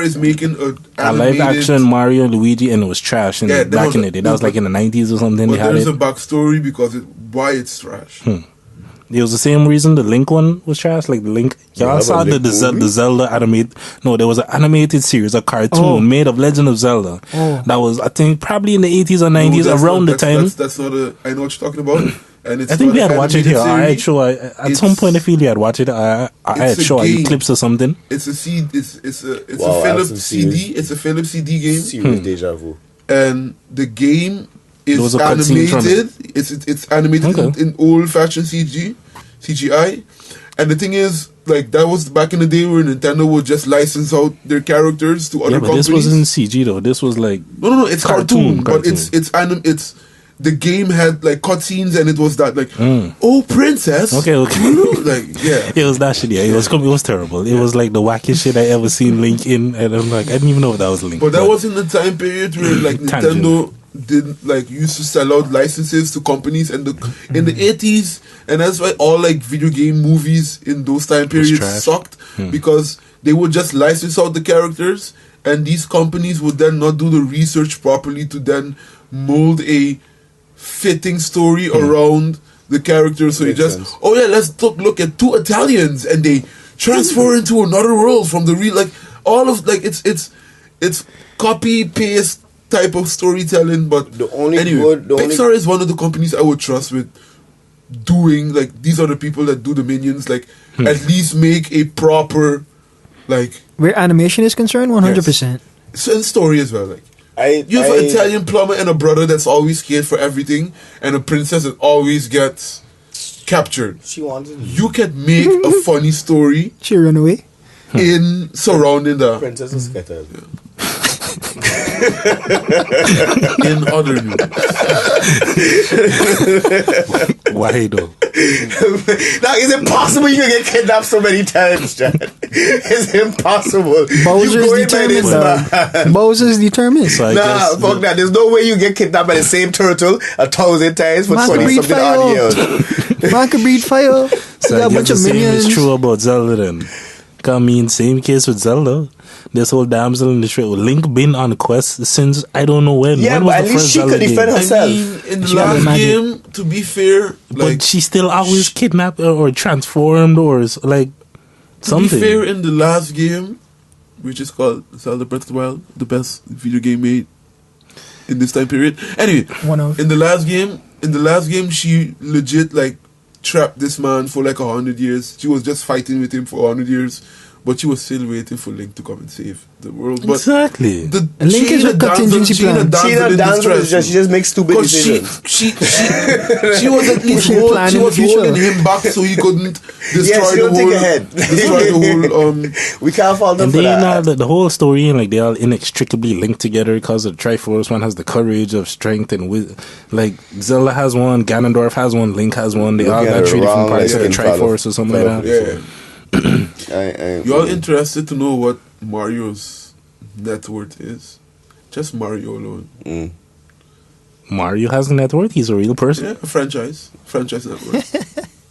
is making A live action Mario and Luigi and it was trash back in the day. That was like in the 90s or something. But there's a backstory because why it's trash. It was the same reason the Link one was trash. Like the Link, y'all saw the Zelda animated. No, there was an animated series, a cartoon made of Legend of Zelda. That was, I think, probably in the 80s or 90s, around the time. That's not a. I know what you're talking about. And it's I think we had watched it here. I had show. At some point, I feel we had watched it. I had show clips or something. It's a CD. It's a Philips CD. It's a Philips CD game. Serious deja vu. And the game is animated. It's animated in old-fashioned CGI. And the thing is, like, that was back in the day where Nintendo would just license out their characters to other companies. This wasn't CG though. This was like it's cartoon. But it's the game had like cutscenes and it was that like oh princess. Okay. Like it was that shit. Yeah, it was terrible. It was like the wackiest shit I ever seen Link in, and I'm like, I didn't even know if that was Link. But that was in the time period where like Nintendo did like used to sell out licenses to companies, and in the 80s, and that's why all like video game movies in those time periods sucked because they would just license out the characters, and these companies would then not do the research properly to then mold a fitting story around the characters. So you just let's look at two Italians and they transfer into another world from the real, like all of like it's copy paste type of storytelling. But Pixar is one of the companies I would trust with doing like these are the people that do the Minions, like at least make a proper like where animation is concerned 100%. So and story as well, like you have an Italian plumber and a brother that's always scared for everything, and a princess that always gets captured. You can make a funny story. She run away in surrounding the princess is scattered. In other news, why though? Now it's impossible. You can get kidnapped so many times, John. It's impossible. Bowser's determined. So fuck that. There's no way you get kidnapped by the same turtle 1,000 times for 20-something odd years. Man could breathe fire. So I guess the same is true about Zelda then. I mean, same case with Zelda. This whole damsel in distress. Link been on a quest since I don't know when. Yeah, when was but at least she could defend herself. I mean, in the last game, to be fair, but she still always kidnapped or transformed or like something. To be fair, in the last game, which is called Zelda Breath of the Wild, the best video game made in this time period. Anyway, in the last game, she legit like trapped this man for like 100 years. She was just fighting with him for 100 years, but she was still waiting for Link to come and save the world. But exactly. Link is a contingency plan. She just makes stupid decisions. She was at least holding him back so he couldn't destroy the whole. We can't fault them for that. The whole story and like they all inextricably linked together because the Triforce one has the courage of strength and like Zelda has one, Ganondorf has one, Link has one. They all got 3 different parts of the Triforce or something like that. Yeah. You all interested to know what Mario's net worth is? Just Mario alone. Mario has a net worth? He's a real person? Yeah, a franchise net worth.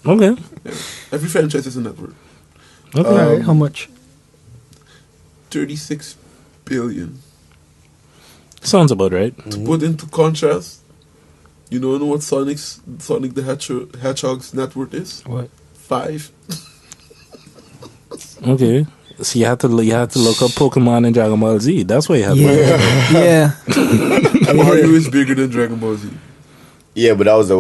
Okay. Yeah. Every franchise has a net worth. Okay. How much? 36 billion. Sounds about right. To put into contrast, you know what Sonic the Hedgehog's net worth is? What? 5. Okay, so you had to look up Pokemon and Dragon Ball Z. That's why you had. Yeah. Mario is bigger than Dragon Ball Z. Yeah, but that was the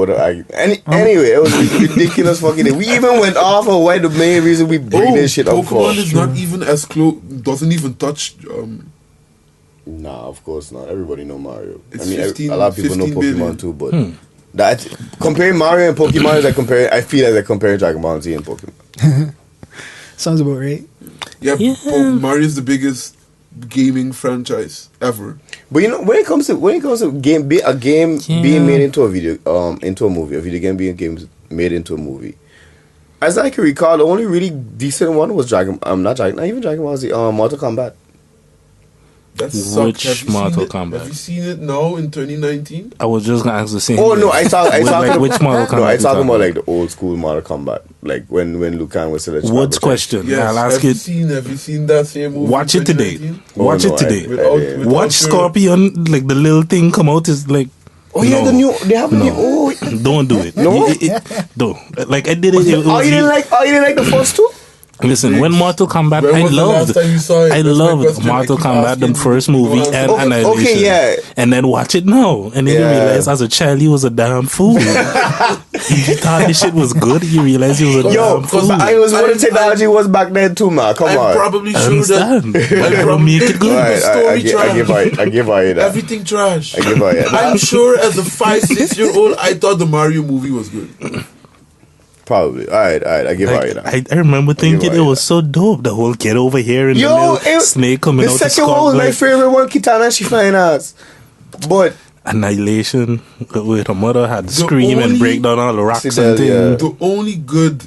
anyway, it was ridiculous fucking. We even went off of why the main reason we bring this shit up for. Pokemon is not even as close. Doesn't even touch. Nah, of course not. Everybody know Mario. It's 15, a lot of people know Pokemon billion. too, but that comparing Mario and Pokemon is like comparing. I feel like comparing Dragon Ball Z and Pokemon. Sounds about right. Yeah. Mario's the biggest gaming franchise ever. But you know, when it comes to a game being made into a movie, a video game being made into a movie, as I can recall, the only really decent one was not even Dragon Ball Z, Mortal Kombat. That sucked. Which Mortal Kombat? Have you seen it now in 2019? I was just gonna ask the same. Oh thing. no, I talking which Mortal Kombat? No, I you talking about like the old school Mortal Kombat, like when Liu Kang was still a child. Woods question. Yes. I'll ask have it. you seen that same movie? Watch it today. 2019? Watch no, it today. Without Watch your- Scorpion. Like the little thing come out is like. Oh yeah, no, the new they have a new. no. Oh, Don't do it. No? Don't. Like I did it. It oh, was you didn't like the first two? Listen, when Mortal Kombat, When I was the loved. last time you saw it? I That's my loved question. I Mortal keep Kombat, the asking first you. movie, Okay, and okay, Annihilation. yeah. And then watch it now, and then you Yeah. realize as a child he was a damn fool. You thought this shit was good. You realize he was a Yo, damn fool. I was what the technology was back then too, man. Come I'm on. probably I sure understand. that But I don't make it good. Alright, story I give her that. everything trash. I give her that. I'm sure as a 5-6-year-old, I thought the Mario movie was good. Probably. Alright, I give her Like, that. I remember thinking you it was so dope. The whole kid over here and the Yo, little snake coming the out the second one skull. was my Like, favorite one, Kitana, she fine ass. But Annihilation, with her mother had to The scream and only- break down all the rocks See and that, yeah. things. The only good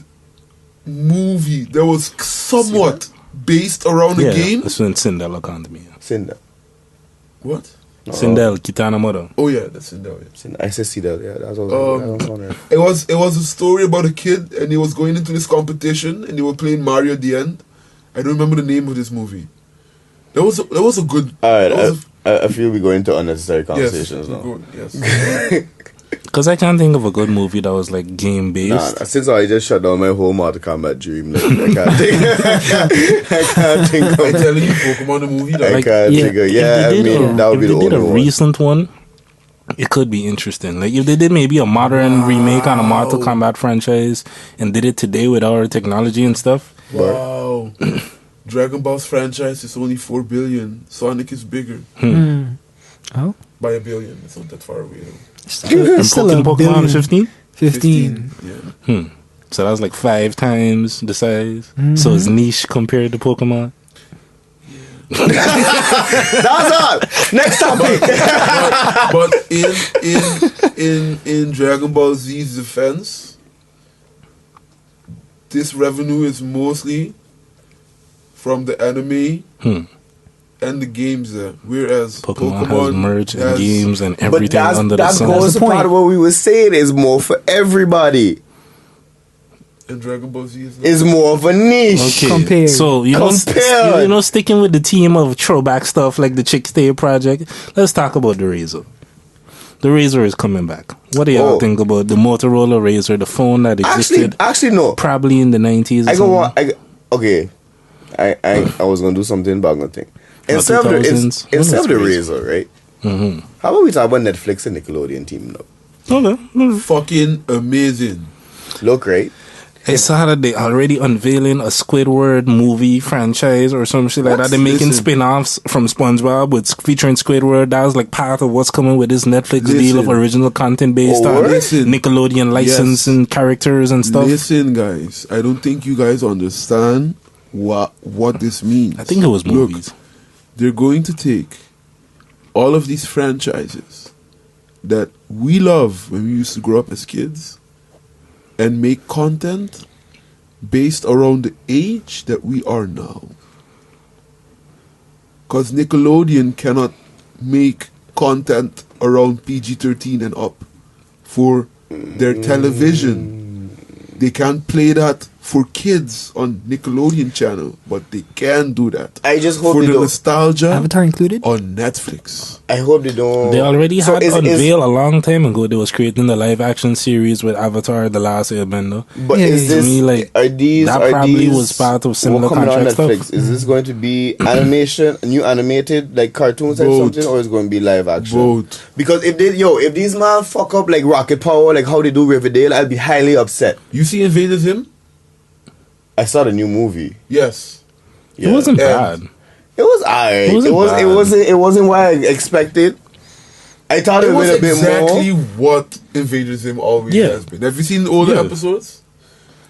movie that was somewhat based around the Yeah, game. that's when Cinderella came to me. Cinder. What? Cinderella, Kitana mother. Oh yeah, that's in there. I said Cedar, yeah, that's what I was wondering. It was a story about a kid and he was going into this competition and they were playing Mario at the end. I don't remember the name of this movie. That was a good. Alright, that was I feel we're going to unnecessary yes, conversations now. good, yes. Because I can't think of a good movie that was like game based. Nah, since I just shut down my whole Mortal Kombat dream, like, I can't think. I can't think I'm of. telling you, Pokemon the movie. I That, can't think of. Yeah, I if they did mean, that would be the if they did only a one. recent one, it could be interesting. Like if they did maybe a modern remake on a Mortal Kombat franchise and did it today with our technology and stuff. wow. Dragon Ball's franchise is only 4 billion. Sonic is bigger Oh, by 1 billion. It's not that far away. Though. And still a Pokemon billion. 15? 15. Yeah. So that was like 5 times the size. So it's niche compared to Pokemon. That's all. Next topic. But in Dragon Ball Z's defense, this revenue is mostly from the anime and the games there. Whereas Pokemon has merch and has- games and But everything under the that sun. goes to the point. part of what we were saying is more for everybody. and Dragon Ball Z is not. Is more of a niche. Okay, Compared. so Compared. sticking with the theme of throwback stuff like the Chixtape project, let's talk about the Razor. The Razor is coming back. What do y'all Oh. think about the Motorola Razor, the phone that existed Actually, no. probably in the 90s? Or I go something? on. Okay, I was gonna do something, but I'm gonna think. Instead of 2000s? the instead of the When was Razor, right? How about we talk about Netflix and Nickelodeon teaming up? Okay. Fucking amazing. Look, right? I saw that they already unveiling a Squidward movie franchise or some shit like that. They're making Listen. spin-offs from SpongeBob with featuring Squidward. That was like part of what's coming with this Netflix deal of Listen. original content based Oh, on word? Listen. Nickelodeon licensing characters and stuff. Listen, guys, I don't think you guys understand what this means. I think it was Look, movies. they're going to take all of these franchises that we love when we used to grow up as kids and make content based around the age that we are now. Because Nickelodeon cannot make content around PG-13 and up for their television. They can't play that for kids on Nickelodeon channel, but they can do that. I just hope for they the don't. nostalgia Avatar included? on Netflix. I hope they don't. They already So had is- unveiled a long time ago. They was creating the live action series with Avatar: The Last Airbender. But Yeah, is yeah. this To me, like, are these that are probably these was part of similar what coming on contract Netflix? stuff? Is this going to be animation, new animated like cartoons or Both. something, or is it going to be live action? Both. Because if these man fuck up like Rocket Power, like how they do Riverdale, I'll be highly upset. You see Invaders Him? I saw the new movie. Yes. It wasn't And- bad. It was alright. It wasn't It wasn't what I expected. I thought it It would was have been exactly more. what Invaders Him always Yeah. has been. Have you seen the older Yeah. episodes?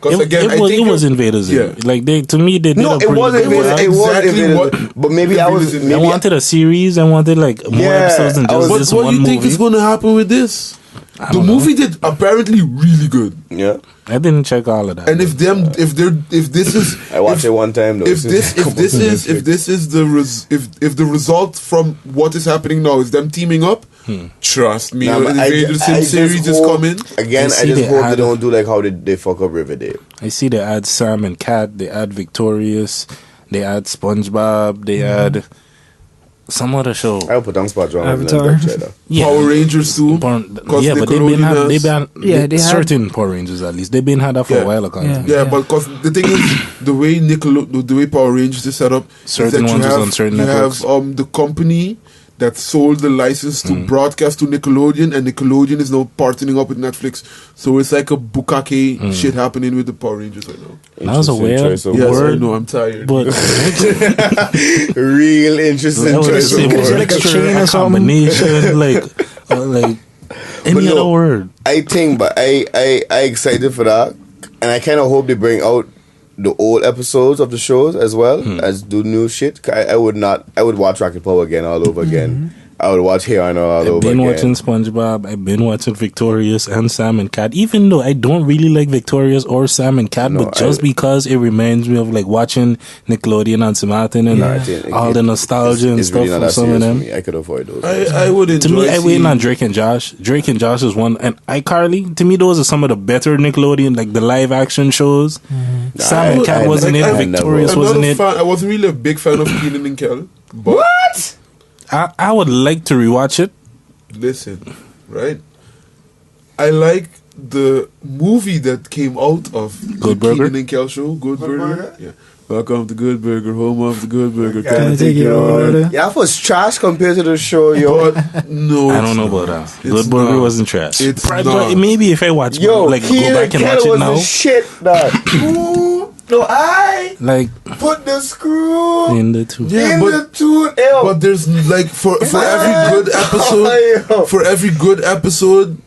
Because again, it was Invaders. Yeah. Like to me, they did No, a it pretty wasn't. good Invaders. job. It was Exactly Invaders. what But maybe I was. Invaders Maybe I wanted a series. I wanted like more Yeah, episodes than I just was- What, this what one do you think movie. is going to happen with this? The movie did apparently really good. Yeah. I didn't check all of that. And if this is, I watched it one time though. if this is the result from what is happening now is them teaming up, trust me, Nah, the but Invader Sim series is coming. Again, I see just they hope had- they don't do like how they fuck up Riverdale. I see they add Sam and Cat, they add Victorious, they add SpongeBob, they add some other show. I'll put on SpongeBob and Avatar. then cheddar. Power Rangers too. But they've been Nickelodeon they had- certain Power Rangers at least. They've been had that for Yeah. a while ago. Yeah. Yeah, but because the thing is, the way the way Power Rangers is set up, Certain is that ones you is have, on certain you networks. have the company that sold the license to broadcast to Nickelodeon, and Nickelodeon is now partnering up with Netflix. So it's like a bukkake shit happening with the Power Rangers right now. That was a Interesting weird choice of Yes, I word. know. I'm tired. But Real interesting that was the choice of same Is it word. like a mixture, chain or a something? combination, like any But other no, word. I think, but I excited for that, and I kind of hope they bring out the old episodes of the shows as well as do new shit. I would watch Rocket Power again all over again. I would watch Hey Arnold all I've over been again. watching SpongeBob. I've been watching Victorious and Sam and Cat. Even though I don't really like Victorious or Sam and Cat, No, but just because it reminds me of like watching Nickelodeon and Sam Martin and I think all the nostalgia and it's stuff really not from that some of serious for them. me. I could avoid those. I would enjoy To me, I waiting seeing- on Drake and Josh. Drake and Josh is one, and iCarly. To me, those are some of the better Nickelodeon, like the live action shows. Sam and Cat wasn't it. Victorious I'm wasn't not a it. fan. I wasn't really a big fan of Keenan and Kel. But What? I would like to rewatch it. listen, right? I like the movie that came out of Good the Burger? Keenan and Kel show, Good Burger. Yeah. Welcome to Good Burger, home of the Good Burger. Can I take your order? Yeah, that was trash compared to the show, yo. But no, I don't it's know not. about that. It's Good Burger not. wasn't trash. It's But not. maybe if I watch, Yo, like go Keenan back and Kel watch it was now, the shit, dog. Ooh, no, I like put the screw in the two. Yeah, in but- the tune. Ew. But there's like for every good episode,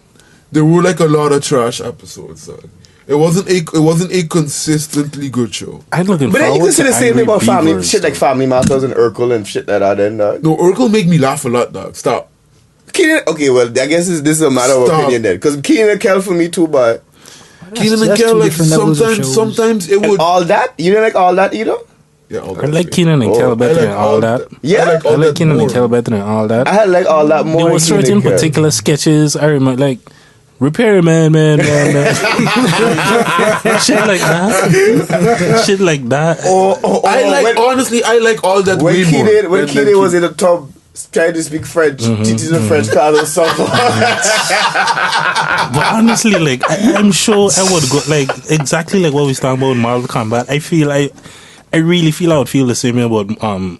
there were like a lot of trash episodes. It wasn't a consistently good show. I'm looking But then you forward can say to the same thing Angry about family Beavers, shit like though. Family Matters and Urkel and shit like that. Then, dog. No, Urkel make me laugh a lot, dog. Stop. Keenan, okay, well, I guess this is a matter of Stop. opinion then, because Keenan and Kel for me too, but Keenan and that's Kel, two like different levels of shows. sometimes it and would. all that you didn't like all that either. Yeah, all I that like shit. Keenan and Oh, Kel I better like than all that. Yeah? I like, I all like that Keenan more. and Kel better than all that. I had like all that more. There were than Keenan certain and Kel. particular sketches I remember, like Repairman, man. Shit like that. Shit like that. I like honestly, I like all that when way more. Keenan than was in the tub trying to speak French, teaching the French class or something. But honestly, like I'm sure I would go like exactly like what we was talking about in Mortal Kombat. I really feel I would feel the same way about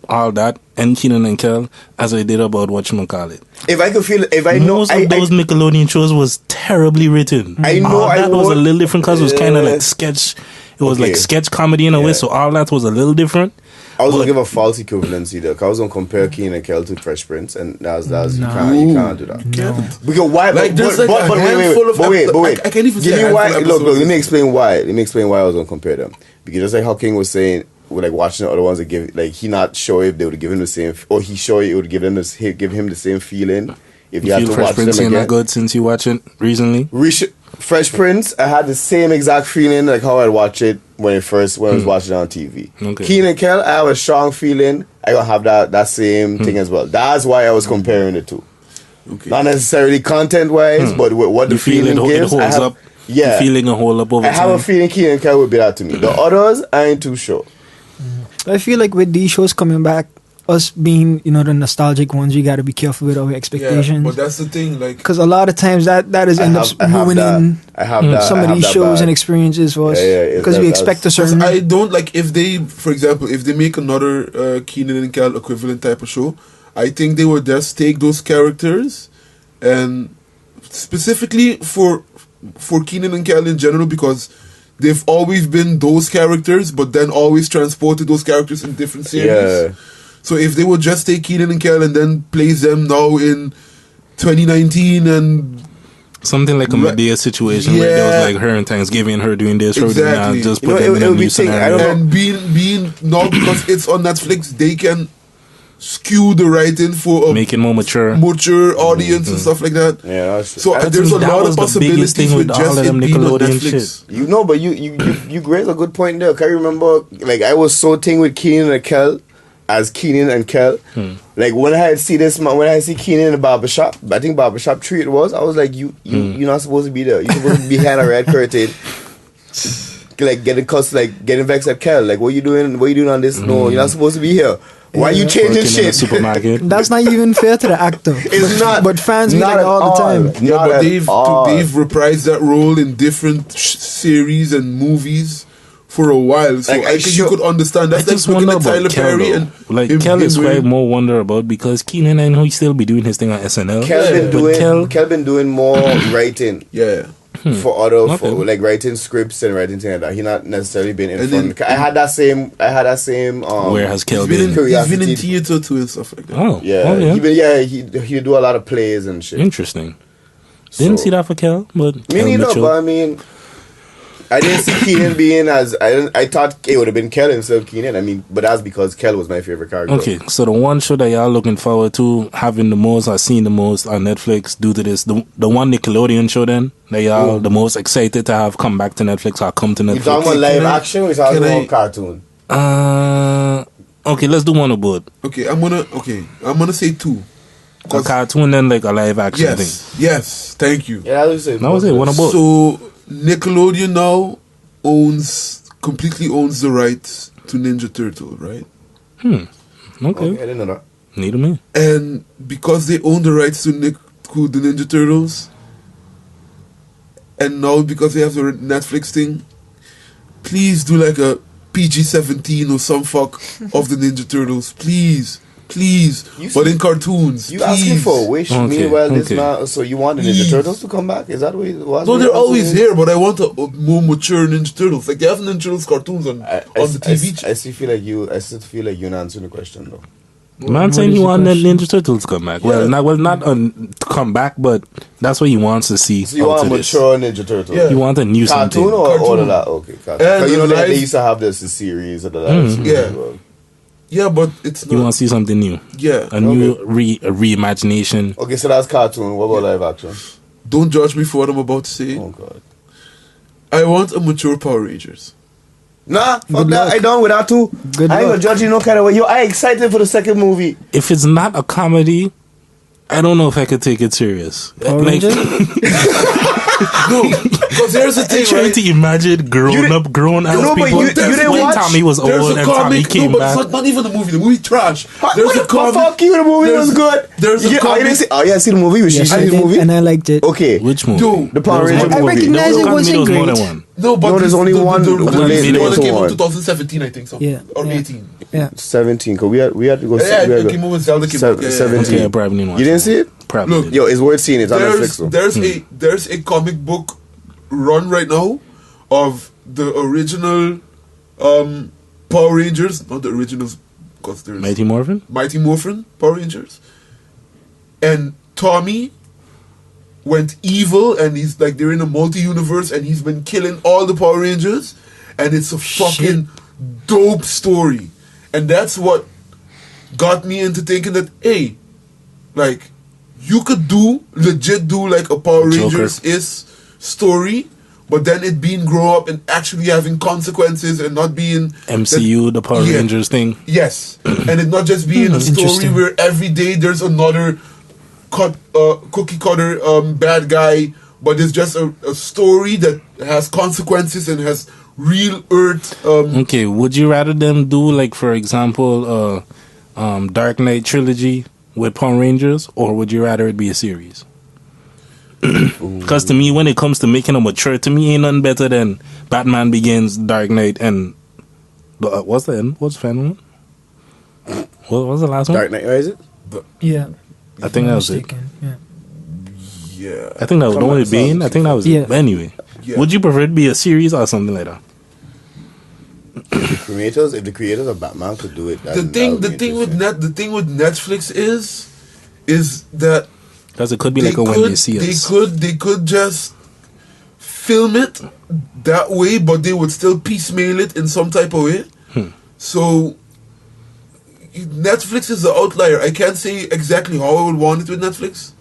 all that and Keenan and Kel as I did about whatchamacallit. If I know, Most of those Nickelodeon shows was terribly written. I know All I that was a would- little different because it was kind of like sketch. It was Okay. like sketch comedy in a way, Yeah. so all that was a little different. I was gonna give a false equivalency there. 'Cause I was gonna compare Keenan and Kel to Fresh Prince, and that's you can't do that. Because why? Like, there's like a wait, handful of wait. episodes. I can't even Give say me why. handful Look, episodes. let me explain why. Let me explain why I was gonna compare them. Because just like how King was saying, with like watching the other ones, that give like he not sure if they would give him the same, or he sure it would give him the same feeling if you had Feel to Fresh watch Prince them ain't that again. good since you watch it recently. Fresh Prince, I had the same exact feeling like how I'd watch it when I was watching it on TV. Okay. Keenan and Kel, I have a strong feeling I gonna have that same thing as well. That's why I was comparing the two. Okay. Not necessarily content wise, but with what the You feel feeling it gives. holds up. Yeah, The feeling a hold up over I have time. a feeling Keenan and Kel would be that to me. The others, I ain't too sure. I feel like with these shows coming back, us being, the nostalgic ones, we got to be careful with our Yeah, expectations. but that's the thing. Like, Because a lot of times that is end up I have ruining I have that. some I of have these that shows bad. and experiences for us. Yeah, Because we expect a because certain. I don't like if they, for example, if they make another Keenan and Kel equivalent type of show, I think they would just take those characters and specifically for Keenan and Kel in general, because they've always been those characters, but then always transported those characters in different series. Yeah. So if they would just take Keenan and Kel and then place them now in 2019 and Something like a Medea situation where there Yeah. was like her and Thanksgiving, her doing this, her doing Exactly. that, just You know, put them it in a would be new thing, I scenario. don't know. and being now because it's on Netflix, they can skew the writing for a Make it more mature. audience and stuff like that. Yeah, that's true. So I there's a think that lot was of the biggest possibilities thing with with all just of it them being on Nickelodeon Netflix. shit. You know, but you raised a good point there. 'Cause I remember, like, I was so thing with Keenan and Kel as Keenan and Kel. Like, when I had see Keenan in the barbershop, I think barbershop 3 it was, I was like, you're not supposed to be there. You're supposed to be behind a red curtain. Like, getting vexed at Kel. Like, what you doing on this? No, you're not supposed to be here. Why you changing Working in a shit? supermarket. That's not even fair to the actor. It's not. But fans be not like at all the time. Yeah, Not but at they've all. reprised that role in different series and movies for a while. So Like, I think you could understand. I That's like just looking wonder at Tyler about Kel, Perry though. and Like, him- Kel is him why I wearing- more wonder about, because Keenan, I know he still be doing his thing on SNL. Kel been doing more writing. Yeah. For other Okay. for like writing scripts and writing things like that. He not necessarily been in And front. then- I had that same Where has Kel He's been, been? he's been in Curiosity. theater too and stuff like that. Oh, Yeah, oh, yeah. he do a lot of plays and shit. Interesting. Didn't So- see that for Kel, but Me Kel neither, Mitchell. but I mean, I didn't see Keenan being as I thought it would have been Kel instead of Keenan. I mean, but that's because Kel was my favorite character. Okay, so the one show that y'all looking forward to having the most or seeing the most on Netflix due to this, the one Nickelodeon show then that y'all the most excited to have come back to Netflix or come to We Netflix. talking about live action. We talking can I- about cartoon. Okay, let's do one of both. Okay, I'm gonna say 2. A cartoon and like a live action thing. Yes, thank you. Yeah, that was it. That was it. One of both. So Nickelodeon now completely owns the rights to Ninja Turtle, right? Okay, Okay, I didn't know that. need me. And because they own the rights to the Ninja Turtles, and now because they have the Netflix thing, please do like a PG-17 or some fuck of the Ninja Turtles, please. But in cartoons, You please. asking for a wish. Okay, Meanwhile, this okay. man. So you want the Ninja Please. Turtles to come back? Is that what it was? No, they're always here, but I want a more mature Ninja Turtles. Like they have Ninja Turtles cartoons on the TV. I still feel like you're not answering the question though. Man saying is he the want the question? Ninja Turtles to come back. Yeah. Not to come back, but that's what he wants to see. So you out want a of this. mature Ninja Turtle? Yeah. He want a new Cartoon something. or all Cartoon. of that? Okay, cartoon. And 'Cause you know the they live- used to have this series of the live series Yeah. as well. Yeah, but it's You not. want to see something new. Yeah. A new reimagination. Okay, so that's cartoon. What about live action? Don't judge me for what I'm about to say. Oh god. I want a mature Power Rangers. Nah, fuck Good that. luck. I done with that too. Good I ain't gonna luck. judge you no kind of way. Yo, I excited for the second movie. If it's not a comedy, I don't know if I could take it serious. Power Like, Rangers? No, because here's the I'm thing, trying right? to imagine grown ass No, but people. you didn't when watch- Tommy was old There's and a Tommy comic. came No, but back. it's not even the movie. The movie trash. What There's the a comic. fuck you? The movie was good. There's a Oh, you comic. didn't see? Oh, yeah, I see the movie. Was Yes, she I see the did, movie? and I liked it. Okay. Which movie? Dude, The Power There was Rangers one movie. movie. recognize There it was wasn't more than great. one. No, but No, there's only one The related one that came one. out 2017, I think. So. Yeah, Or yeah. 18. Yeah. 17. Cause we had to go. Yeah, we had it to came go. out when Zelda came out. Yeah, yeah, 17. Okay, I probably didn't watch You didn't it. see it? Probably Look, didn't. Yo, it's worth seeing. It's on Netflix There's though. there's a comic book run right now of the original Power Rangers, not the originals, because there's Mighty Morphin? Mighty Morphin Power Rangers, and Tommy went evil, and he's like they're in a multi-universe, and he's been killing all the Power Rangers, and it's a fucking dope story, and that's what got me into thinking that hey, like you could legit do like a Power Joker. Rangers story, but then it being grow up and actually having consequences and not being MCU, the Power Yeah. Rangers thing. Yes, and it not just being a story Interesting. where every day there's another cookie cutter bad guy, but it's just a story that has consequences and has real earth. Okay, would you rather them do, like, for example, Dark Knight trilogy with Power Rangers, or would you rather it be a series? Because to me, when it comes to making a mature, to me, ain't nothing better than Batman Begins, Dark Knight, and what's the end? What's the final one? What was the last one? Dark Knight Rises. Yeah. I think that was it. Mistaken, Yeah. Yeah, I think that was the only Bane. I think that was Yeah. it. But anyway, Yeah. would you prefer it to be a series or something like that? If the creators of Batman could do it, the thing with Netflix is that Because it could be like a When They See Us. they could just film it that way, but they would still piecemeal it in some type of way. So Netflix is the outlier. I can't say exactly how I would want it with Netflix.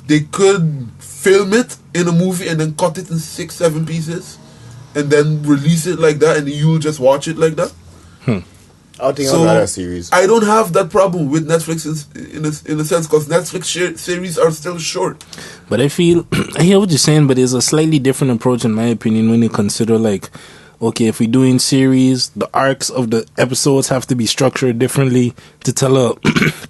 They could film it in a movie and then cut it in 6-7 pieces and then release it like that, and you'll just watch it like that. I think I'd rather a series. I don't have that problem with Netflix in a sense, because Netflix series are still short. But I feel, I hear what you're saying, but it's a slightly different approach in my opinion when you consider like, okay, if we're doing series, the arcs of the episodes have to be structured differently to tell a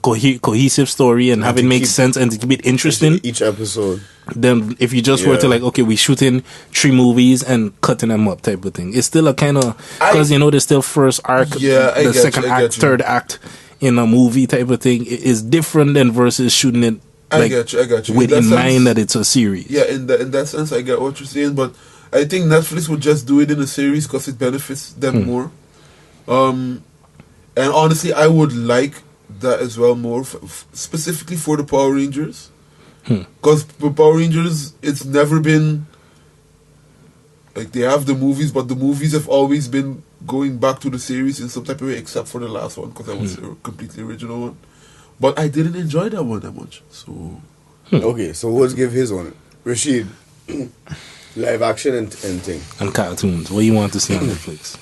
cohesive story and have it make sense and to keep it interesting. Each episode. Then if you just were to like, okay, we shooting 3 movies and cutting them up type of thing. It's still a kind of, because there's still first arc, the second act, third act in a movie type of thing. It is different than versus shooting it like, I get you. with in mind that it's a series. Yeah, in that sense, I get what you're saying, but I think Netflix would just do it in a series because it benefits them more. And honestly, I would like that as well more, specifically for the Power Rangers. Because for Power Rangers, it's never been like they have the movies, but the movies have always been going back to the series in some type of way, except for the last one because that was a completely original one. But I didn't enjoy that one that much. So Okay, so let's give his one. Rashid, live action and thing. And cartoons. What do you want to see on Netflix?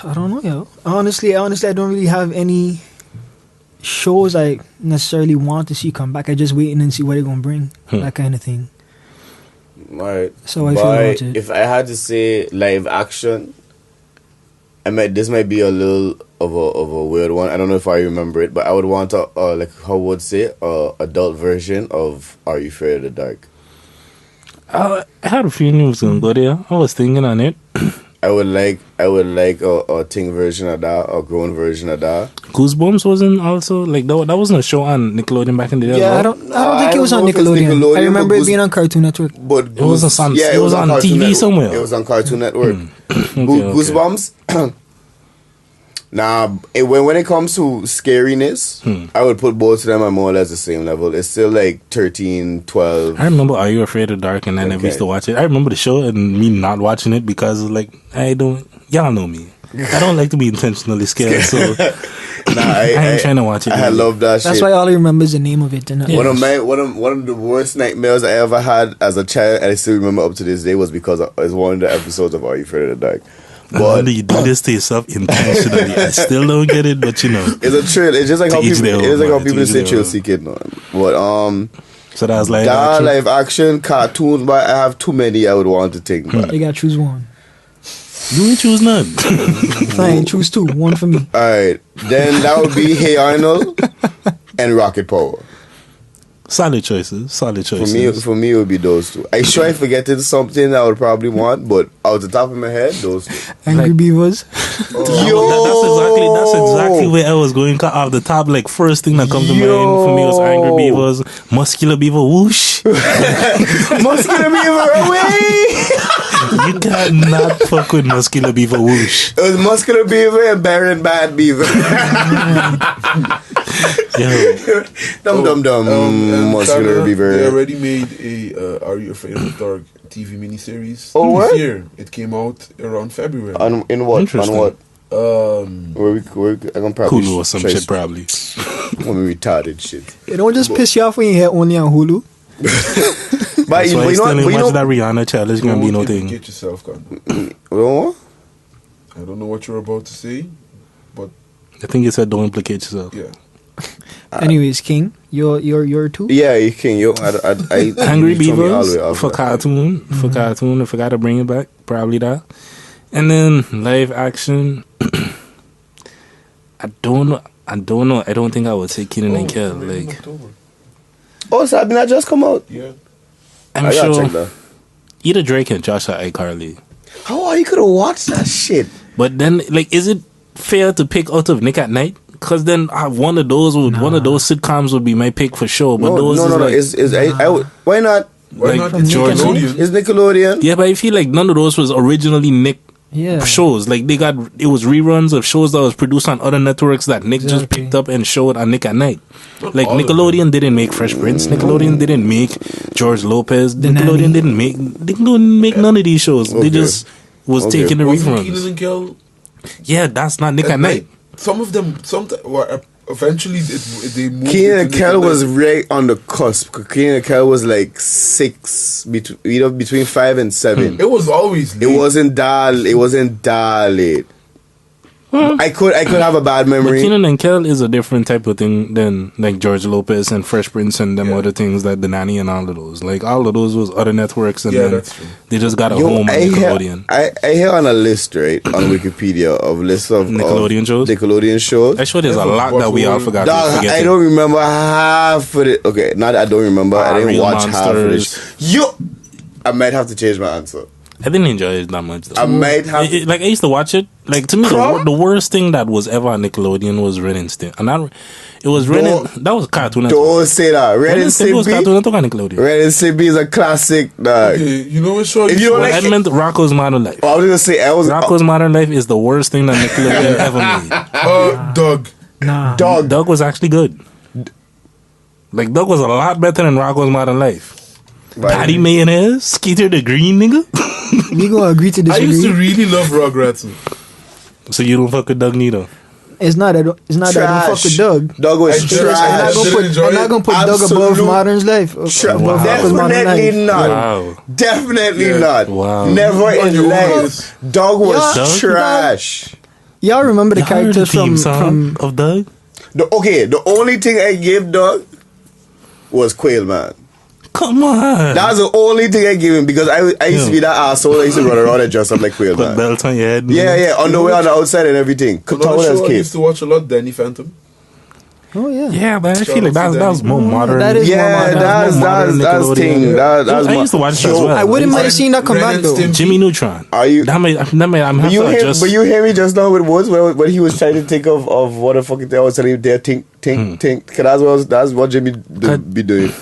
I don't know, yo. Honestly, I don't really have any shows I necessarily want to see come back. I just waiting and see what they're gonna bring, that kind of thing. Right. So I feel about it. If I had to say live action, this might be a little of a weird one. I don't know if I remember it, but I would want a like how would say adult version of Are You Afraid of the Dark? I had a feeling it was gonna go there. I was thinking on it. I would like a teen version of that, a grown version of that. Goosebumps wasn't also like that wasn't a show on Nickelodeon back in the day. Yeah, I don't think it was on Nickelodeon. I remember it being on Cartoon Network. But it was on Cartoon TV Network. somewhere. It was on Cartoon Network. Okay. Goosebumps. Nah, when it comes to scariness, I would put both of them at more or less the same level. It's still like 13, 12. I remember Are You Afraid of the Dark, and I never used to watch it. I remember the show and me not watching it because like y'all know me. I don't like to be intentionally scared, so I ain't trying to watch it. I love that shit. That's why all I remember is the name of it. One of the worst nightmares I ever had as a child, and I still remember up to this day, was because it was one of the episodes of Are You Afraid of the Dark. But you do this to yourself intentionally. I still don't get it, but you know, it's a thrill. It's just like how people say Chelsea Kid. No, but so that was live action cartoons. But I have too many I would want to take. You gotta choose one. You ain't choose none. Fine, choose 2. One for me. All right, then that would be Hey Arnold and Rocket Power. Solid choices. For me, it would be those 2. I sure I forgetting something I would probably want, but out the top of my head, those 2. Angry Beavers. That's exactly where I was going. Off the top, like first thing that comes to mind for me was Angry Beavers, Muscular Beaver, whoosh. Muscular Beaver, away! You cannot fuck with Muscular Beaver, whoosh. It was Muscular Beaver and Baron Bad Beaver. Yo. Dum. Muscular Beaver. They already made a Are You Afraid of the Dark TV miniseries. Oh, what? This year. It came out around February. In what? On what? Where I can probably Hulu or some shit, probably. When we retarded shit. It don't just piss you off when you hear only on Hulu. But so I still didn't watch that Rihanna challenge. Gonna be no thing. Get yourself, Kana. I don't know what you're about to say, but I think you said don't implicate yourself. Yeah. Anyways, King, you're 2. Yeah, you King. I Angry Beavers for cartoon. For cartoon, if I gotta bring it back, probably that. And then live action. I don't know. I don't think I would say Kenan and Kel. Like, Sabina just come out. Yeah. I'm sure either Drake and Josh or iCarly. How you could have watched that shit? But then, like, is it fair to pick out of Nick at Night? Because then one of those sitcoms would be my pick for sure. But why not? Why not? It's Nickelodeon. It's Nickelodeon. Yeah, but I feel like none of those was originally Nick shows. Like it was reruns of shows that was produced on other networks that Nick just picked up and showed on Nick at Night. Like Nickelodeon didn't make Fresh Prince. Nickelodeon didn't make George Lopez. Nickelodeon didn't make none of these shows. They just was taking the reruns. Kenan and Kel? Yeah, that's not Nick at Night. some of them, eventually they moved. Keenan and into Kel was Nickelodeon. right on the cusp. Keenan and Kel was like 6, between 5 and 7. It was always late. It wasn't that late. I could have a bad But memory. Keenan and Kel is a different type of thing than like George Lopez and Fresh Prince and them other things like The Nanny and all of those. Like all of those was other networks and then that's true. they just got a home on Nickelodeon. I hear on a list, right, on Wikipedia of lists of Nickelodeon shows? Nickelodeon shows. I'm sure there's a lot that we all forgot. Dog, I don't remember half of it. Okay, not that I don't remember. I didn't Real watch half of Monsters. it. I might have to change my answer. I didn't enjoy it that much though. I might have. Like I used to watch it. Like to me, the worst thing that was ever on Nickelodeon was Ren and Stimpy. And it was Ren and, that was Cartoon Network. Don't say that. Ren and Stimpy was Cartoon Stimpy. Network on Nickelodeon. Ren and Stimpy is a classic. Okay, you know what show? If you don't like I meant Rocco's Modern Life. I was gonna say Rocco's Modern Life is the worst thing that Nickelodeon ever made. Doug. Nah. Doug was actually good. Like Doug was a lot better than Rocco's Modern Life. Right. Patty Mayonnaise, Skeeter the Green nigga. We gonna agree to I used to disagree. really love Rugrats. So you don't fuck with Doug neither. It's not that. It's not that I don't fuck with Doug. Doug was I did. I'm trash. not gonna put Doug above Absolute Modern's life. Above Rocco's Modern Definitely Life. not. Wow. Definitely Yeah. not. Wow. Never You in know life. this. Doug was Doug? trash. Y'all remember the Y'all heard characters theme from song of Doug? The only thing I gave Doug was Quail Man. Come on. That's the only thing I gave him because I used to be that asshole. I used to run around and dress up like Quail Put Man. belt on your head. Yeah, underwear on the outside and everything. Another Tall as show I kid. used to watch a lot, Danny Phantom. Oh yeah. Yeah, but I feel like Shout out to that was more Danny. modern. That is more Yeah, modern. that's more modern that's Nickelodeon. thing. That's I used to watch that as well. I wouldn't mind seeing that come Ren back and though. Stimpy. Jimmy Neutron. Are you? I'm But you, hear me just now with Woods when he was trying to think of what the fuck I was telling him there. Think. Cause that's what Jimmy be doing.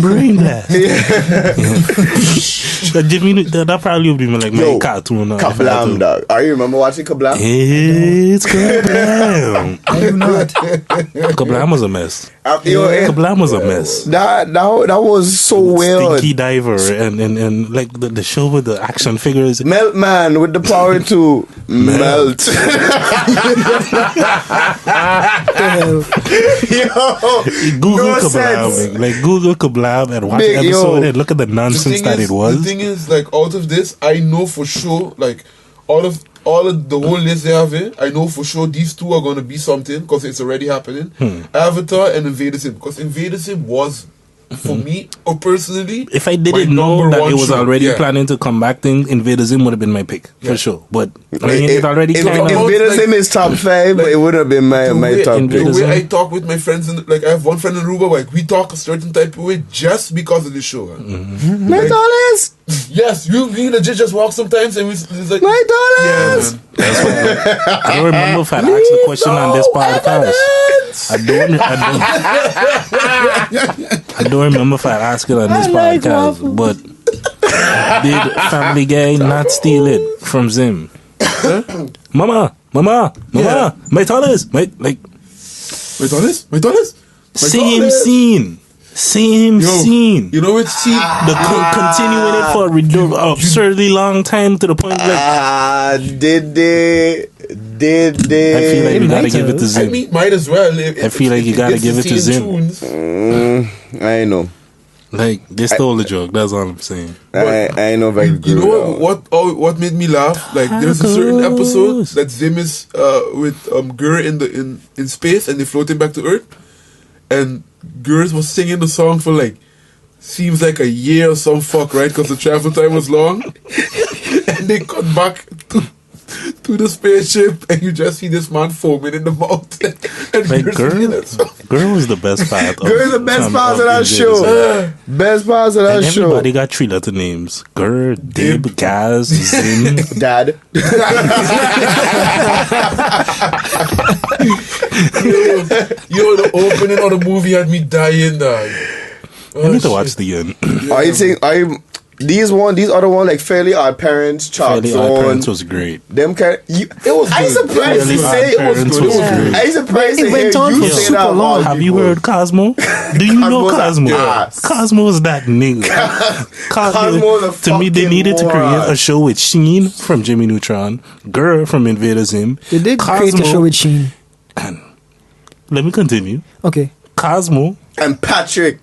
brain blast. That Jimmy, that probably would be like my Yo, cartoon. Kablam, dog. Are you remember watching Kablam? It's Kablam. I do not. Kablam was a mess. Yo, Kablam was a mess. that was so weird. Stinky Diver and like the show with the action figures. Melt Man with the power to melt. Yo, Google no Kablam, sense. like Google Kablam and watch Big, the episode yo. and look at the nonsense that it was. The thing is, like, out of this, I know for sure, like, all of the whole list they have here, I know for sure these two are going to be something because it's already happening. Avatar and Invader Sim, because Invader Sim was, for me, or personally, If I my didn't know number that one it was show. already Yeah. planning to come back, then Invader Zim would have been my pick for sure. But I mean, If it already if kind of. Invader like- Sim is top 5, but it would have been my top Invader The pick. Sim. way I talk with my friends, like I have one friend in Aruba, like we talk a certain type of way just because of the show. My dollars! Yes, we legit just walk sometimes and it's like My dollars! man. I don't remember if I asked the question on this podcast. I don't remember if I asked it on this podcast. But did Family Guy not steal it from Zim? Mama, Yeah. my dollars, My dollars. Same scene. You know which scene? Continuing it for a absurdly long time to the point like Did they? I feel like we gotta give it to I Zim. mean, might as well. I feel like you gotta give it to Zim. I know. Like they stole the joke. That's all I'm saying. I know if I could You agree know with what made me laugh? Like there's a certain episode that Zim is with Gur in space and they floating back to Earth, and Gurs was singing the song for like seems like a year or some fuck, right? Because the travel time was long, and they cut back to the spaceship, and you just see this man foaming in the mouth. And Like Gurs singing that song. Girl was the best part. Girl is the best part of that Invader show. Zim. Best parts of that And show. everybody got 3 letter names: Gur, Dib, Gaz, Zim. Dad. Yo, the opening of the movie had me dying, dog. I need to watch the end. Are you think? these other one like Fairly Odd Parents, Chalk Fairly Odd Zone. Parents was great. Them kind. It was I good. surprised to Fairly say Odd it was Parents good. was great. I surprised It to went hear on you for say super that. of long. all Have you people. heard Cosmo? Do you know Cosmo's Cosmo? an ass. Cosmo's that nigga. Cosmo's a To me, they fucking needed to create moron. a show with Sheen from Jimmy Neutron, Girl from Invader Zim. They did create a show with Sheen. Let me continue. Okay. Cosmo, And Patrick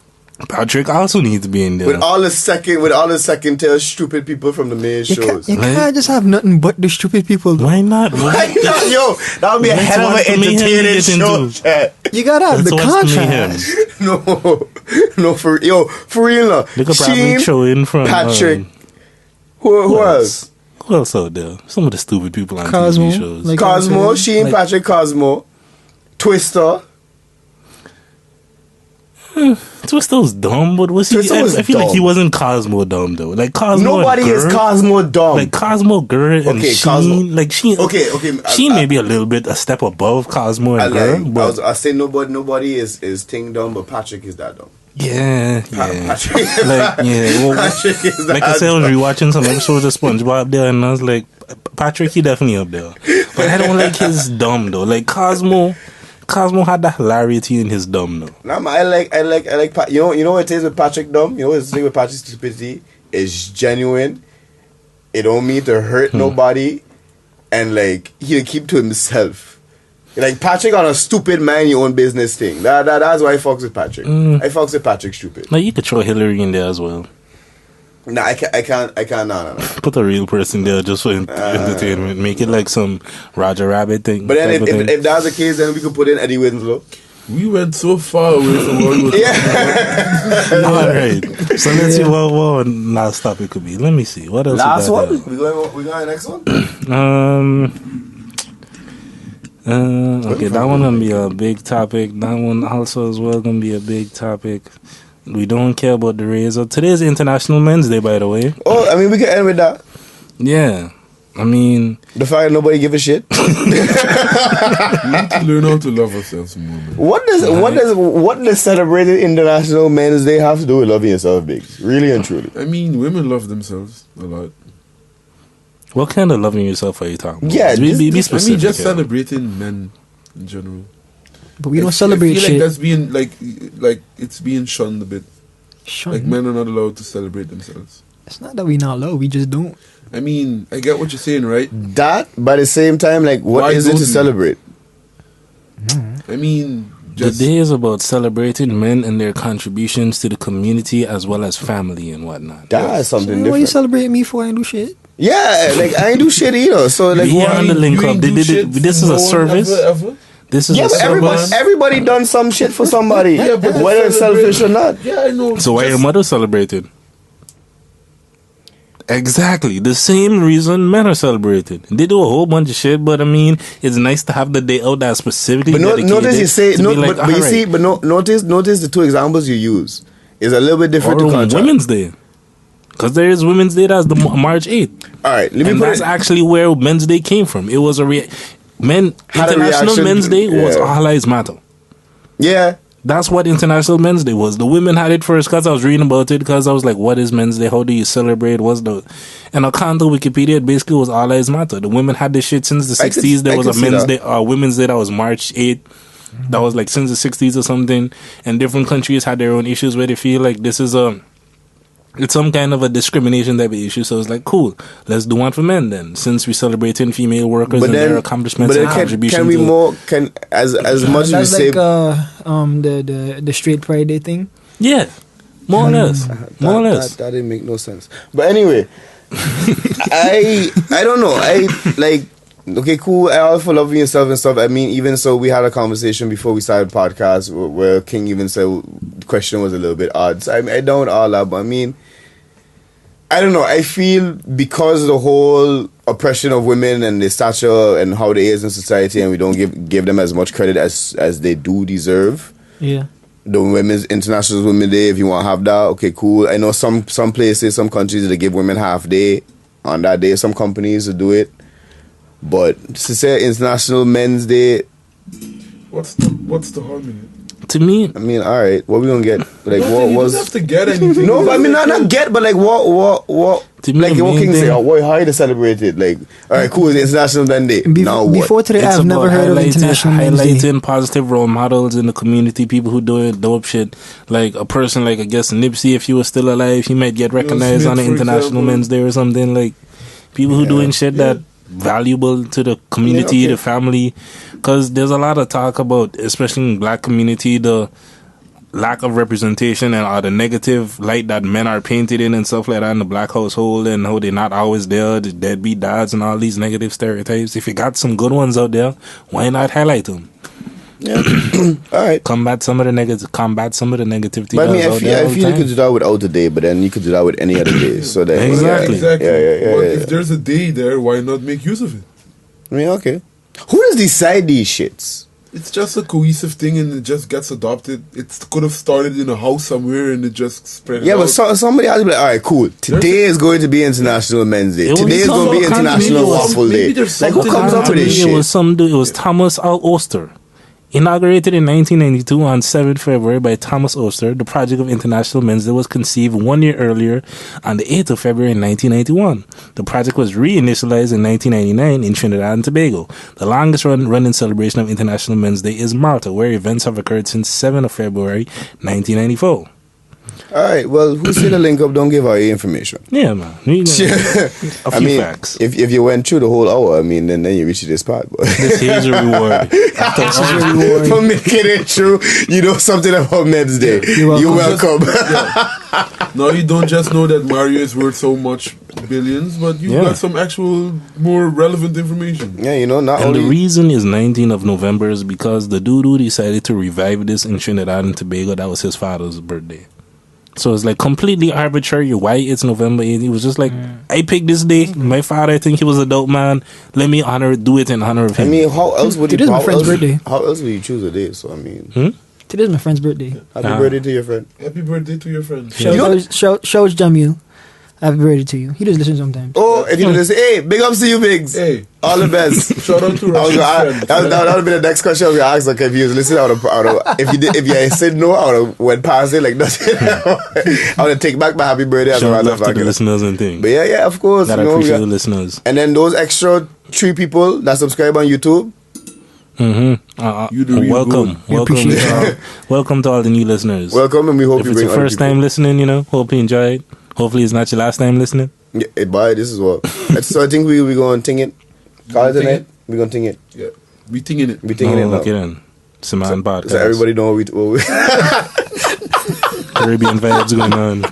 Patrick also needs to be in there. with all the second tier stupid people from the main You shows. can't just have nothing but the stupid people. Though. Why not? Why not? Yo, that would be a That's hell of what's an the mayhem entertaining you get show. into. Chat. You gotta have That's the what's the mayhem. contrast. No, for real. No. They could probably Sheen, show in from Patrick. Who else? Who else out there? Some of the stupid people on Cosmo, TV shows. like- Cosmo, Sheen, Like- Patrick, Cosmo, Twister. Twister was dumb, but was he? Twister was I feel like he dumb. wasn't Cosmo dumb though. Like Cosmo. Nobody and is Gurr, Cosmo dumb. Like Cosmo, Gurr, and Okay, Sheen. Cosmo. Like Sheen. Okay. Sheen may be a little bit a step above Cosmo and Gurr, but I say nobody is thing dumb, but Patrick is that dumb. yeah. Patrick, Like yeah, well, Patrick is like I that said, I was dumb. rewatching some episodes of SpongeBob there, and I was like, Patrick, he definitely up there. But I don't like his dumb though. Like Cosmo had the hilarity in his dumb though. Nah, man, I like. You know what it is with Patrick dumb. You know what it is with Patrick's stupidity is genuine. It don't mean to hurt nobody, and like he'll keep to himself. Like Patrick on a stupid mind your own business thing. That's why I fucks with Patrick. I fucks with Patrick stupid. Like you could throw Hillary in there as well. Nah, I can't. No. Put a real person there just for entertainment. Make it like some Roger Rabbit thing. But then type of thing. if that's the case, then we could put in Eddie Winslow. We went so far away from what we were Yeah. All right. So let's see what last topic could be. Let me see. What else? Last we got one. We going next one. Okay, that one gonna be a big topic. That one also as well gonna be a big topic. We don't care about the razor. Today's International Men's Day, by the way. Oh, I mean, we can end with that. Yeah. I mean, The fact that nobody give a shit. We need to learn how to love ourselves more, man. What does celebrating International Men's Day have to do with loving yourself, Biggs? Really and truly. I mean, women love themselves a lot. what kind of loving yourself are you talking about? Yeah, be I specific. mean, just yeah. celebrating men in general. But we don't I celebrate feel shit. like that's being like it's being shunned a bit. Shut Like up. men are not allowed to celebrate themselves. It's not that we not low. We just don't. I mean, I get what you're saying, right? That, but at the same time, like, what Why is it don't to we? celebrate? I mean, The just day is about celebrating men and their contributions to the community as well as family and whatnot. That's something Why you different. celebrate me for I ain't do shit? Yeah, like, I ain't do shit either. So, like, We what? on the link you up. ain't They do did shit it. This for is no a one service. ever. This is Yeah, a but service. everybody done some shit for somebody, Yeah, but whether it's celebrate- selfish or not. Yeah, I know. So why Just- your mother celebrated? Exactly. The same reason men are celebrated. They do a whole bunch of shit, but I mean, it's nice to have the day out that specifically But dedicated notice you say, to no, be like, but you alright. see, but notice the two examples you use is a little bit different to Or contrast. Women's Day. Because there is Women's Day, that's the March 8th. All right, let me And put that's it. actually where Men's Day came from. It was a Had a International reaction Men's to- Day was yeah. All Lives Matter. Yeah, That's what International Men's Day was. The women had it first because I was reading about it because I was like, what is Men's Day? How do you celebrate? And according to Wikipedia, it basically was All Lives Matter. The women had this shit since the I could- 60s. There I was could a see Men's that. Day, Women's Day that was March 8th. That was like since the 60s or something. And different countries had their own issues where they feel like this is it's some kind of a discrimination type of issue. So it's like, cool, let's do one for men then. Since we're celebrating female workers but and then, their accomplishments but and then contributions. can we more? Can as much as we That's say, like the straight Pride Day thing. Yeah, more or less. More or less. That didn't make no sense. But anyway, I don't know. I like. Okay, cool. I also loving yourself and stuff. I mean, even so, we had a conversation before we started the podcast where King even said the question was a little bit odd. So I don't all that, but I mean, I don't know. I feel because of the whole oppression of women and their stature and how they is in society, and we don't give them as much credit as they do deserve. Yeah. The Women's International Women's Day, if you want to have that, okay, cool. I know some places, some countries, they give women half day on that day. Some companies will do it. But to say International Men's Day, What's the harm in it? To me, I mean, all right, what we gonna get? Like, You what don't was? have to get anything. No, but I mean, not get, but like, what? To me, Like, the what main can you say? thing- Oh, boy, how you to celebrate it? Like, all right, cool, it's International Men Day. Now what? Before today, it's I've never about heard of highlighting- International Men's Day. highlighting positive role models in the community, people who doing dope shit. Like a person like, I guess, Nipsey, if he was still alive, he might get recognized Smith, on the for International example. Men's Day or something. Like people who doing shit that valuable to the community, Yeah, okay. the family. Because there's a lot of talk about, especially in black community, the lack of representation and the negative light that men are painted in and stuff like that in the black household, and how they're not always there, the deadbeat dads and all these negative stereotypes. If you got some good ones out there, why not highlight them? All right. Combat some of the negativity. But I mean, that's I out feel, there I all the feel you time. could do that without the day, but then you could do that with any other day. So that Exactly. Exactly. Yeah. But if there's a day there, why not make use of it? I mean, okay. Who does decide these shits? It's just a cohesive thing, and it just gets adopted. It could have started in a house somewhere, and it just spread. Yeah, out. but somebody has to be like, all right, cool. Today is going to be International Men's Day. It was Today is going to be some- International maybe Waffle Day. maybe there's Like, who something comes up with this It shit? was Thomas L. Oster. Inaugurated in 1992 on 7th February by Thomas Oster, the project of International Men's Day was conceived 1 year earlier on the 8th of February in 1991. The project was reinitialized in 1999 in Trinidad and Tobago. The longest running celebration of International Men's Day is Malta, where events have occurred since 7th of February 1994. All right, well, who said the link up? Don't give out your information. Yeah, man. A few I mean, facts. if you went through the whole hour, I mean, then you reach this part. But Here's a reward. for making it true, you know something about Men's Day. You're welcome. No, you don't just know that Mario is worth so much billions, but you Yeah. got some actual more relevant information. Yeah, you know, not And the only. reason is 19th of November is because the dude who decided to revive this in Trinidad and Tobago, that was his father's birthday. So it's like completely arbitrary why it's November 8th. He was just like, I picked this day. My father, I think he was a dope man. Let me do it in honor of I him. mean, how else would you? Today's my how friend's else- birthday. How else would you choose a day? So I mean, Today's my friend's birthday. happy birthday to your friend. Happy birthday to your friend. Shows Jamil. Happy birthday to you. He does listen sometimes. Oh, if you do this, hey, big ups to you, Biggs. Hey, All the best. shout out to I was Rashid's gonna, friend. that would be the next question I was gonna ask. Like, if you was listening, if you said no, I would have went past it like nothing. I would have take back my happy birthday as Shout well. out to the listeners and things. But yeah, of course. That you I know, appreciate we the got- listeners. and then those extra 3 people that subscribe on YouTube. You do real welcome, good. welcome, appreciate to welcome to all the new listeners. Welcome, and we hope If you it's bring your other first people. time listening, hope you enjoy it. Hopefully, it's not your last time listening. Yeah, bye. This is what. So I think we gonna ting it. Call it Ting tonight. it? We gonna ting it. Yeah, we thinking it. We tinging it now. Okay then. Saman podcast. So everybody know what we. Caribbean vibes going on. Blah,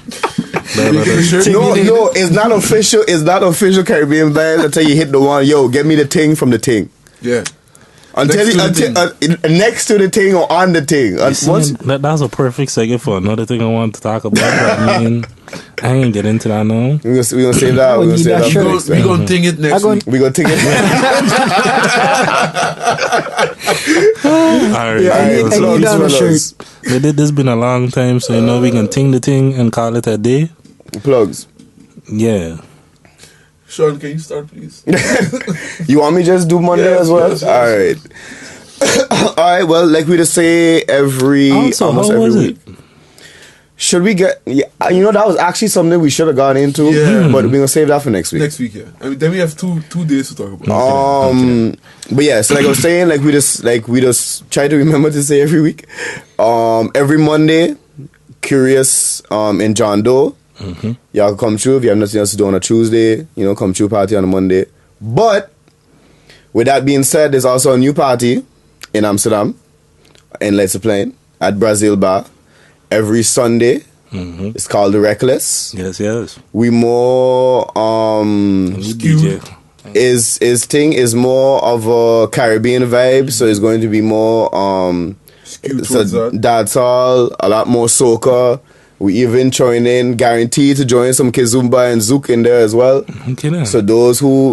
blah, blah. No, it's not official. It's not official Caribbean vibes until you hit the one. Yo, get me the ting from the ting. Yeah. Until next to the ting or on the ting. You see, that's a perfect segue for another thing I want to talk about. But I mean, I ain't get into that now. We gonna save that. We gonna need save that that. shirt. for next We time. gonna think it next week. We gonna ting it. All right. Alright, I so need that on a fellas. shirt. This been a long time, so we can ting the thing and call it a day. Plugs. Yeah. Sean, can you start, please? You want me to just do Monday Yes, as well? yes. All right. All right. Well, like we just say Also, almost how every was week. it? Should we get? Yeah, that was actually something we should have gone into. Yeah. But we're gonna save that for next week. Next week, yeah. I mean, then we have two days to talk about. But yeah, so like I was saying, we just try to remember to say every week. Every Monday, Curious in John Doe. Y'all come through if you have nothing else to do on a Tuesday. Come through party on a Monday. But with that being said, there's also a new party in Amsterdam in Leidse Plein at Brazil Bar every Sunday. It's called The Reckless. Yes. We more DJ. his thing is more of a Caribbean vibe, so it's going to be more Skewed so towards that. dancehall, a lot more soca. We even join in, guaranteed to join some Kizumba and Zouk in there as well. Okay, then. So those who,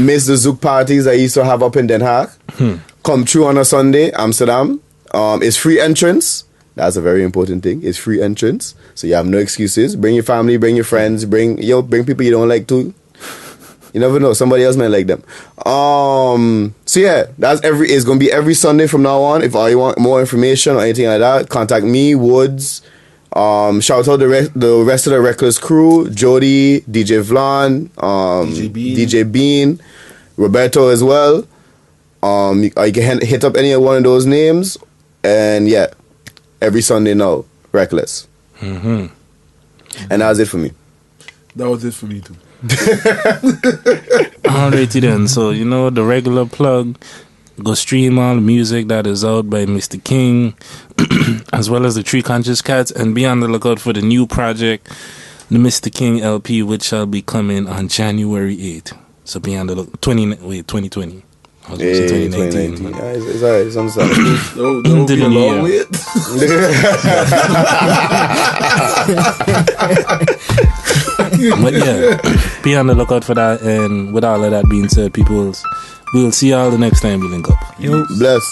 miss the Zouk parties I used to have up in Den Haag, come through on a Sunday, Amsterdam. It's free entrance. That's a very important thing. It's free entrance. So you have no excuses. Bring your family, bring your friends, bring people you don't like too. You never know. Somebody else might like them. So yeah, it's gonna be every Sunday from now on. If you want more information or anything like that, contact me, Woods. Shout out the rest of the Reckless crew, Jody, DJ Vlon, DJ Bean, Roberto as well. You can hit up any one of those names, and yeah, every Sunday now, Reckless. And that was it for me. That was it for me too. Alrighty then. So the regular plug. Go stream all the music that is out by Mistuh King, as well as the Tree Conscious Cats, and be on the lookout for the new project, the Mistuh King LP, which shall be coming on January 8th. So be on the look. 2020. I was going to say 2019. Yeah, it's alright. It's understandable. Don't be a long wait. But yeah, be on the lookout for that. And with all of that being said, we'll see y'all the next time we link up. Bless.